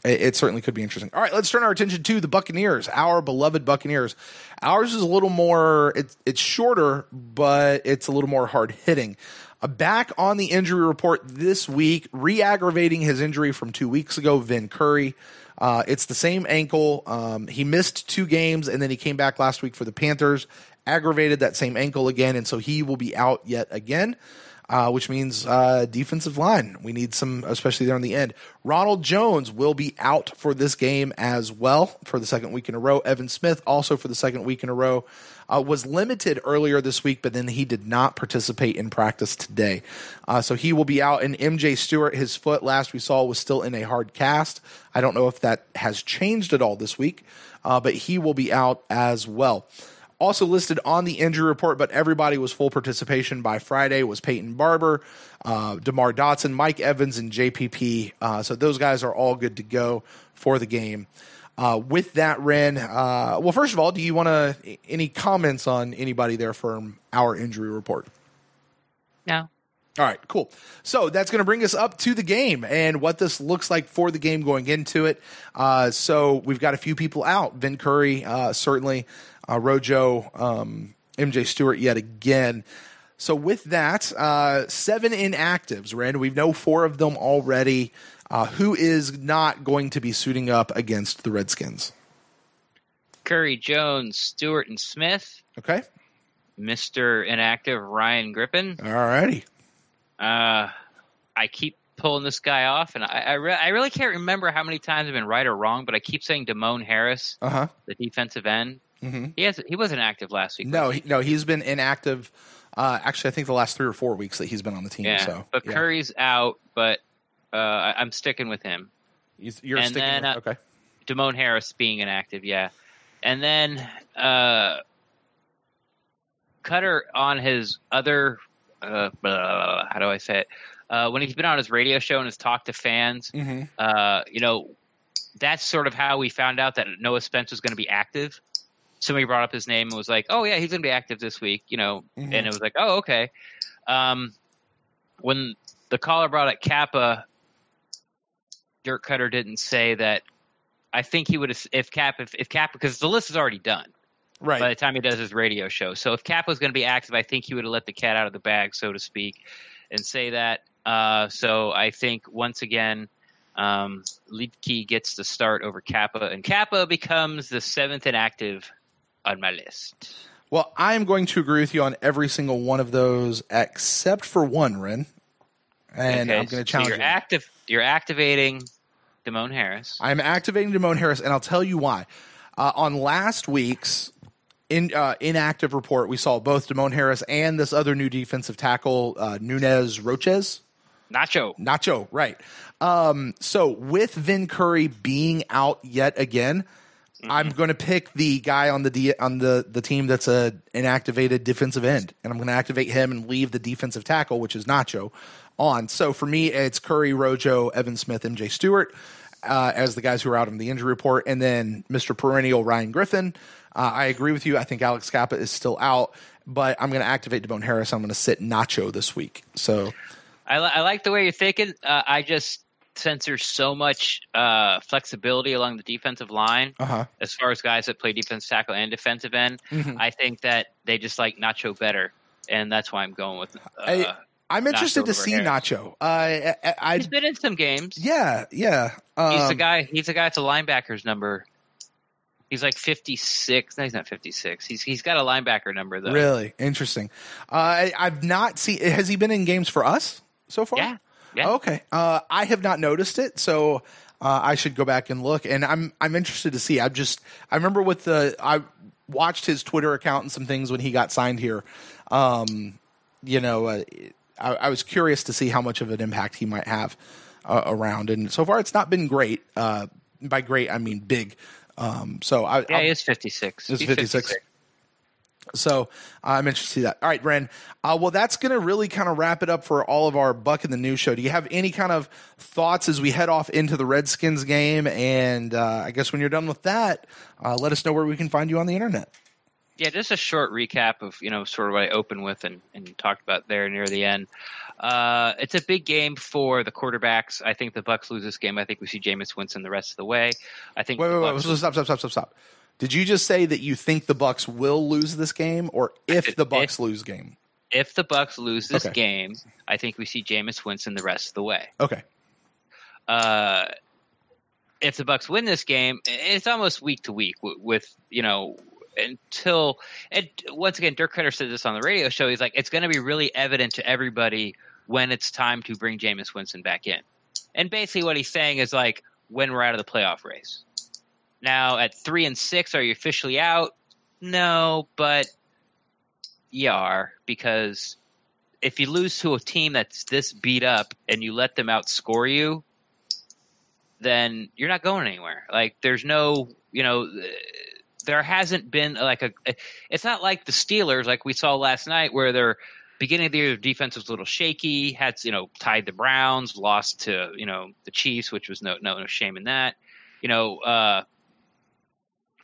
it certainly could be interesting. All right, let's turn our attention to the Buccaneers, our beloved Buccaneers. Ours is a little more, it's shorter, but it's a little more hard hitting. Back on the injury report this week, re-aggravating his injury from 2 weeks ago, Vin Curry. It's the same ankle. He missed 2 games, and then he came back last week for the Panthers, aggravated that same ankle again, and so he will be out yet again, which means defensive line. We need some, especially there on the end. Ronald Jones will be out for this game as well for the second week in a row. Evan Smith also for the second week in a row. Was limited earlier this week, but then he did not participate in practice today. So he will be out. And MJ Stewart, his foot last we saw was still in a hard cast. I don't know if that has changed at all this week, but he will be out as well. Also listed on the injury report, but everybody was full participation by Friday, was Peyton Barber, DeMar Dotson, Mike Evans, and JPP. So those guys are all good to go for the game. With that, Ren, well, first of all, do you want any comments on anybody there from our injury report? No. All right, cool. So that's going to bring us up to the game and what this looks like for the game going into it. So we've got a few people out. Vin Curry, certainly. Rojo, MJ Stewart yet again. So with that, 7 inactives, Ren. We know 4 of them already. Who is not going to be suiting up against the Redskins? Curry, Jones, Stewart, and Smith. Okay. Mr. Inactive, Ryan Griffin. All righty. I keep pulling this guy off, and I really can't remember how many times I've been right or wrong, but I keep saying Damone Harris, the defensive end. Mm-hmm. He wasn't active last week. No, he's been inactive. Actually, I think the last 3 or 4 weeks that he's been on the team. Yeah, so, but yeah. Curry's out, but I'm sticking with him. You're sticking with okay. Damone Harris being inactive, yeah. And then Cutter on his other how do I say it? When he's been on his radio show and has talked to fans, that's sort of how we found out that Noah Spence was going to be active. Somebody brought up his name and was like, "Oh yeah, he's going to be active this week," and it was like, "Oh okay." When the caller brought up Kappa, Dirk Cutter didn't say that. I think he would have if Kappa, because the list is already done. Right. By the time he does his radio show. So if Kappa was going to be active, I think he would have let the cat out of the bag, so to speak, and say that. So I think, once again, Liedtke gets the start over Kappa, and Kappa becomes the 7th inactive on my list. Well, I'm going to agree with you on every single one of those except for one, Ren. And I'm going to challenge you. You're activating Damone Harris. I'm activating Damone Harris, and I'll tell you why. On last week's inactive report, we saw both Damone Harris and this other new defensive tackle, Nunez Roches. Nacho, right. So with Vin Curry being out yet again, I'm going to pick the guy on the team that's an inactivated defensive end, and I'm going to activate him and leave the defensive tackle, which is Nacho, on. So for me, it's Curry, Rojo, Evan Smith, MJ Stewart as the guys who are out on the injury report, and then Mr. Perennial Ryan Griffin. I agree with you. I think Alex Kappa is still out, but I'm going to activate Damone Harris. I'm going to sit Nacho this week. So I like the way you're thinking. I just sense there's so much flexibility along the defensive line as far as guys that play defensive tackle and defensive end. I think that they just like Nacho better. and that's why I'm going with. I'm interested to see Nacho. He's been in some games. Yeah. He's the guy. He's the guy at the linebackers number. He's like 56. No, he's not 56. He's got a linebacker number though. Really interesting. I've not seen. Has he been in games for us so far? Yeah. Okay. I have not noticed it, so I should go back and look. And I'm interested to see. I remember I watched his Twitter account and some things when he got signed here. I was curious to see how much of an impact he might have around, and so far it's not been great. By great, I mean big. He is 56. He's 56. So I'm interested to see that. All right, Ren. Well, that's going to really kind of wrap it up for all of our Buck in the News show. Do you have any kind of thoughts as we head off into the Redskins game? And I guess when you're done with that, let us know where we can find you on the internet. Yeah, just a short recap of, sort of what I opened with and talked about there near the end. It's a big game for the quarterbacks. I think the Bucs lose this game. I think we see Jameis Winston the rest of the way. I think. Wait. Stop. Did you just say that you think the Bucs will lose this game, or if the Bucs lose game? If the Bucs lose this game, I think we see Jameis Winston the rest of the way. Okay. If the Bucs win this game, it's almost week to week with until, and once again, Dirk Cutter said this on the radio show. He's like, it's going to be really evident to everybody when it's time to bring Jameis Winston back in. And basically what he's saying is like, when we're out of the playoff race. Now at 3-6, are you officially out? No, but you are, because if you lose to a team that's this beat up and you let them outscore you, then you're not going anywhere. Like there's no, there hasn't been it's not like the Steelers, like we saw last night, where their beginning of the year, their defense was a little shaky, had, tied the Browns, lost to, the Chiefs, which was no shame in that.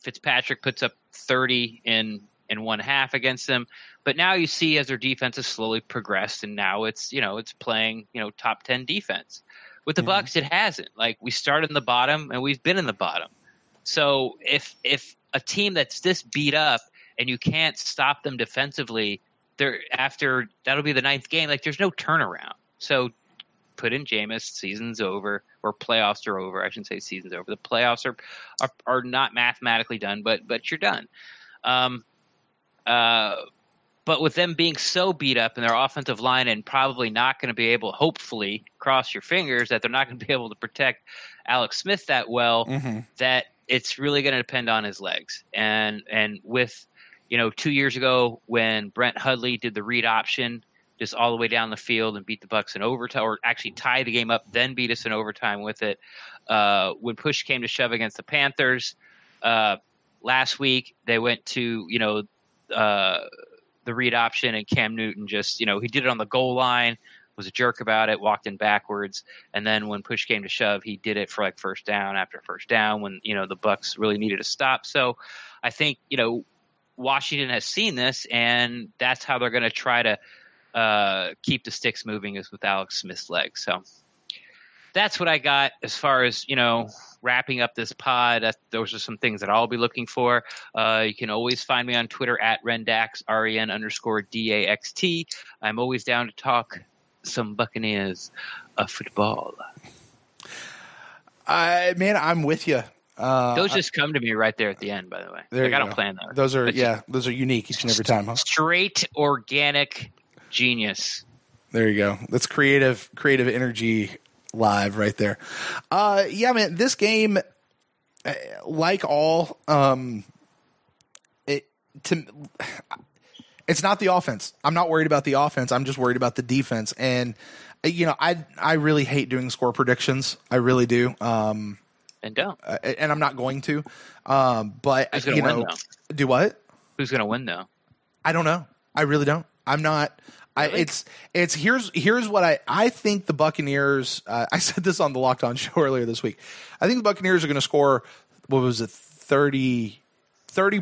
Fitzpatrick puts up 30 in one half against them. But now you see as their defense has slowly progressed, and now it's playing, top 10 defense. With the Bucs, it hasn't. Like we started in the bottom and we've been in the bottom. So if a team that's this beat up and you can't stop them defensively, that'll be the 9th game. Like there's no turnaround. So put in Jameis, season's over, or playoffs are over. I shouldn't say season's over. The playoffs are not mathematically done, but you're done. But with them being so beat up and their offensive line and probably not going to be able, hopefully, cross your fingers, that they're not going to be able to protect Alex Smith that well, that it's really going to depend on his legs. And with, 2 years ago when Brent Hundley did the read option just all the way down the field and beat the Bucs in overtime, or actually tie the game up, then beat us in overtime with it. When push came to shove against the Panthers last week, they went to, the read option, and Cam Newton just, he did it on the goal line, was a jerk about it, walked in backwards. And then when push came to shove, he did it for like first down after first down when, the Bucs really needed a stop. So I think, Washington has seen this, and that's how they're going to try to keep the sticks moving, is with Alex Smith's legs. So that's what I got as far as, wrapping up this pod. Those are some things that I'll be looking for. You can always find me on Twitter at Rendax, REN_DAXT. I'm always down to talk some Buccaneers football. Man, I'm with you. Those just come to me right there at the end, by the way. I don't plan those. Those are unique each and every time. Huh? Straight organic genius. There you go. That's creative energy live right there. Yeah, man, this game, like all, it's not the offense. I'm not worried about the offense. I'm just worried about the defense. And, I really hate doing score predictions. I really do. And don't. And I'm not going to. But, who's going to win, though? Do what? Who's going to win, though? I don't know. I really don't. I'm not. Really? Here's what I think the Buccaneers. I said this on the Locked On show earlier this week. I think the Buccaneers are going to score, 30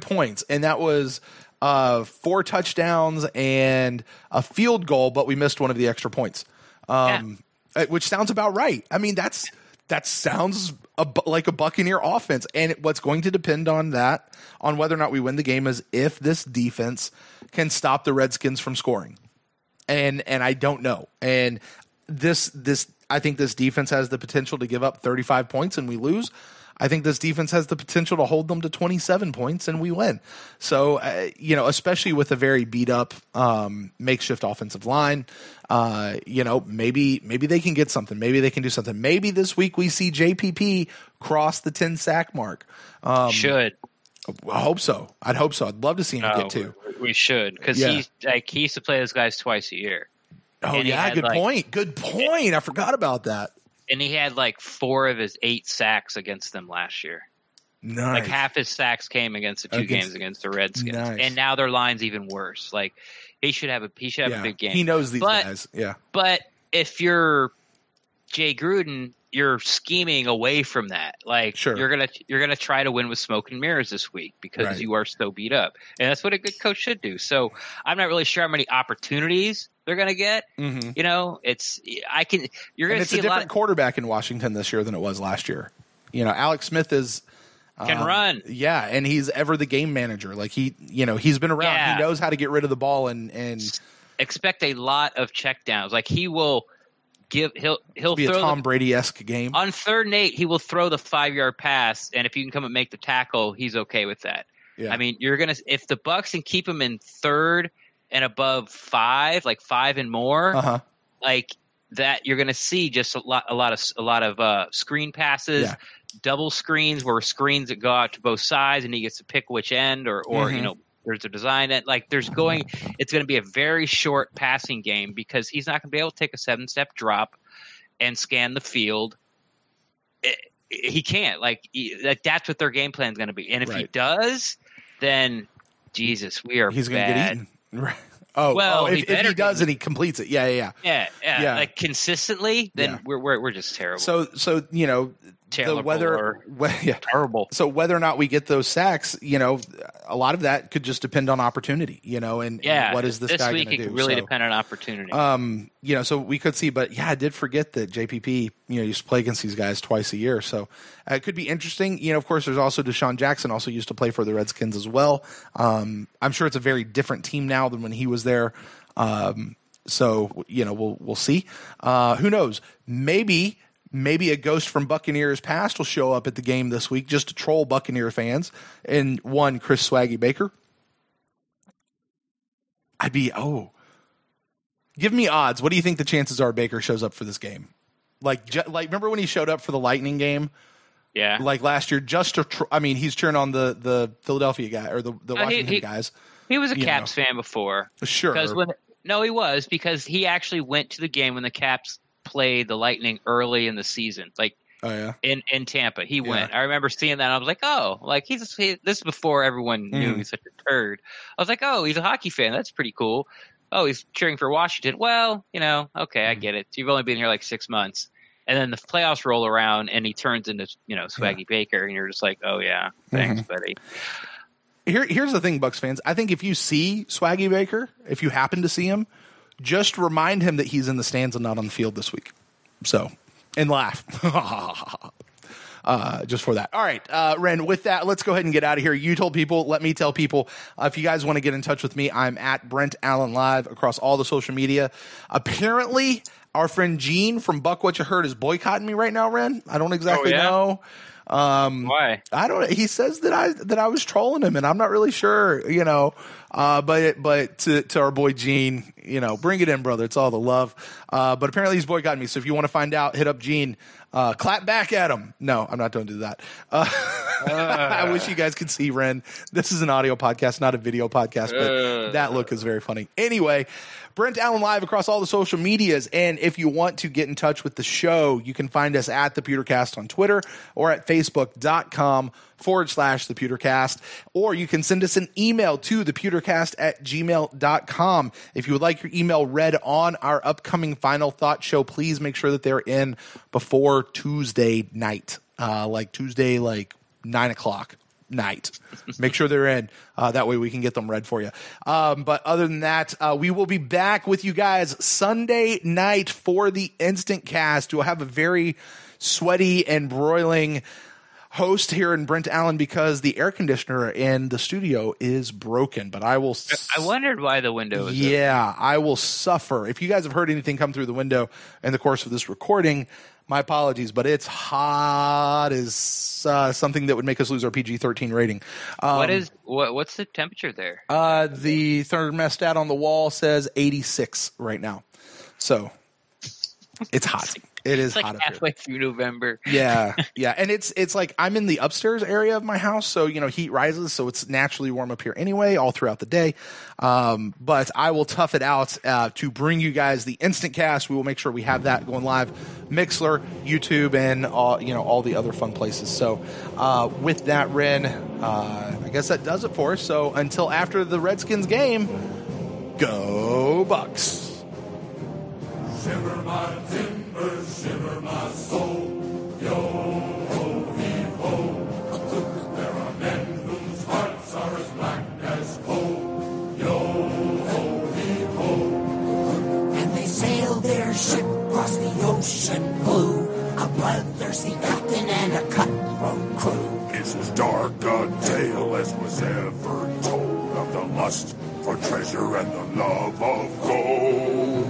points, and that was 4 touchdowns and a field goal, but we missed one of the extra points, which sounds about right. I mean, that's that sounds like a Buccaneer offense. And what's going to depend on that, on whether or not we win the game, is if this defense can stop the Redskins from scoring. And I don't know. And I think this defense has the potential to give up 35 points and we lose. I think this defense has the potential to hold them to 27 points and we win. So, especially with a very beat up makeshift offensive line, maybe they can get something. Maybe they can do something. Maybe this week we see JPP cross the 10 sack mark. Should. I hope so. I'd hope so. I'd love to see him get two. We should, because he used to play those guys twice a year. Oh, yeah, good point. Good point. I forgot about that. And he had 4 of his 8 sacks against them last year. Nice. Half his sacks came against the two games against the Redskins. Nice. And now their line's even worse. He should have a big game. He knows these guys. Yeah. But if you're Jay Gruden, you're scheming away from that. Sure. you're gonna try to win with smoke and mirrors this week because you are so beat up. And that's what a good coach should do. So I'm not really sure how many opportunities they're going to get. Mm-hmm. You're going to see a different quarterback in Washington this year than it was last year. Alex Smith can run. Yeah. And he's ever the game manager. He's been around. Yeah. He knows how to get rid of the ball and expect a lot of checkdowns. He will he'll be throw a Tom Brady-esque game. On 3rd and 8, he will throw the 5-yard pass. And if you can come and make the tackle, he's okay with that. Yeah. I mean, if the Bucs can keep him in 3rd and above 5, 5 and more, that, you're going to see just a lot of screen passes, double screens, where screens that go out to both sides, and he gets to pick which end, or there's a design that it's going to be a very short passing game because he's not going to be able to take a 7-step drop and scan the field. He can't. That's what their game plan is going to be, and if he does, then Jesus, he's going to get eaten. Right. If he does and he completes it, yeah. Consistently, then we're just terrible. So the weather, terrible. So whether or not we get those sacks, a lot of that could just depend on opportunity, and what is this guy going to do? This week it really depend on opportunity. So we could see, but I did forget that JPP, used to play against these guys twice a year, so it could be interesting. Of course, there's also Deshaun Jackson, also used to play for the Redskins as well. I'm sure it's a very different team now than when he was there. So we'll see. Who knows? Maybe a ghost from Buccaneers past will show up at the game this week just to troll Buccaneer fans. And one, Chris Swaggy Baker. Give me odds. What do you think the chances are Baker shows up for this game? Remember when he showed up for the Lightning game? Yeah. Last year, just to he's cheering on the Philadelphia guy or the Washington guys. He was a Caps fan before. Sure. He was, because he actually went to the game when the Caps played the Lightning early in the season, in Tampa. He went. I remember seeing that. And I was like, this is before everyone knew he's such a turd. I was like, he's a hockey fan. That's pretty cool. Oh, he's cheering for Washington. Well, okay, I get it. You've only been here 6 months, and then the playoffs roll around, and he turns into Swaggy Baker, and you're just like, oh yeah, thanks, buddy. Here's the thing, Bucs fans. I think if you see Swaggy Baker, if you happen to see him, just remind him that he's in the stands and not on the field this week. So, and laugh. Just for that. All right, Ren, with that, let's go ahead and get out of here. You told people, let me tell people. If you guys want to get in touch with me, I'm at Brent Allen Live across all the social media. Apparently, our friend Gene from Buck What You Heard is boycotting me right now, Ren. I don't exactly know. Why? I don't. He says that I was trolling him, and I'm not really sure. But to our boy Gene, bring it in, brother. It's all the love. But apparently he's boycotting me. So if you want to find out, hit up Gene. Clap back at him. No, I'm not going to do that. I wish you guys could see Ren. This is an audio podcast, not a video podcast, but that look is very funny. Anyway, Brent Allen Live across all the social medias. And if you want to get in touch with the show, you can find us at the Pewtercast on Twitter or at facebook.com/thepewtercast. Or you can send us an email to thepewtercast@gmail.com. If you would like your email read on our upcoming Final Thought show, please make sure that they're in before Tuesday night, Tuesday, 9 o'clock night. Make sure they're in. That way we can get them read for you. But other than that, we will be back with you guys Sunday night for the Instant Cast. We'll have a very sweaty and broiling host here in Brent Allen because the air conditioner in the studio is broken. But I wondered why the window was open. I will suffer. If you guys have heard anything come through the window in the course of this recording, my apologies, but it's hot as something that would make us lose our PG-13 rating. What's the temperature there? The thermostat on the wall says 86 right now. So it's hot. It is like hot up halfway through November. Yeah. And it's like I'm in the upstairs area of my house, so heat rises, so it's naturally warm up here anyway, all throughout the day. But I will tough it out to bring you guys the instant cast. We will make sure we have that going live, Mixler, YouTube, and all the other fun places. So with that, Ren, I guess that does it for us. So until after the Redskins game, go Bucs. Shiver my timbers, shiver my soul, yo-ho-hee-ho. There are men whose hearts are as black as coal, yo-ho-hee-ho. And they sail their ship across the ocean blue, a bloodthirsty captain and a cutthroat crew. It's as dark a tale as was ever told of the lust for treasure and the love of gold.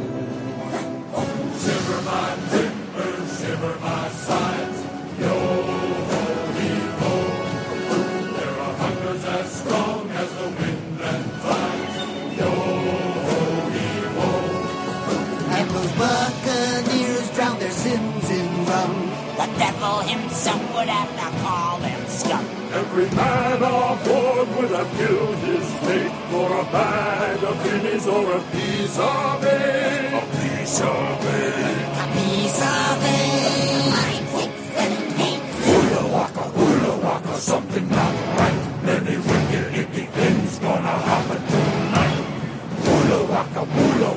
Shiver my timbers, shiver my sides, yo-ho-hee-ho. There are hungers as strong as the wind and tides, yo-ho-hee-ho. And those Buccaneers drown their sins in rum. The devil himself would have to call them scum. Every man on board would have killed his fate for a bag of guineas or a piece of bait. A piece of bait. A piece of it. 9, 6, 7, 8. Hula waka, something not right. Many wicked, icky things gonna happen tonight. Hula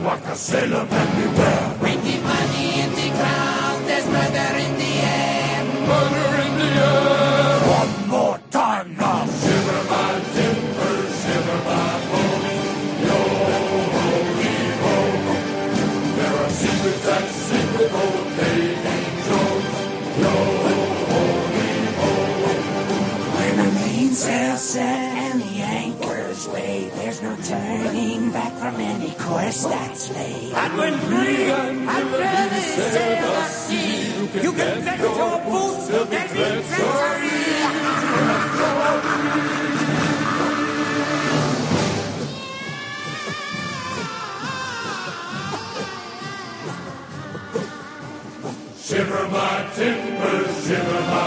waka, sailor man beware. Making money in the ground, there's murder in the air. Murder in the air. One more time now. Shiver my timbers, shiver my bones, yo-ho-hee-ho. There are secrets that sink with old Davy Jones, yo-ho-hee-ho. When the mainsail set and the anchors weigh, there's no turning back from any course that's laid. And when free and liberty sail the sea, you can bet your boots will be treachery. Shiver my timbers, shiver my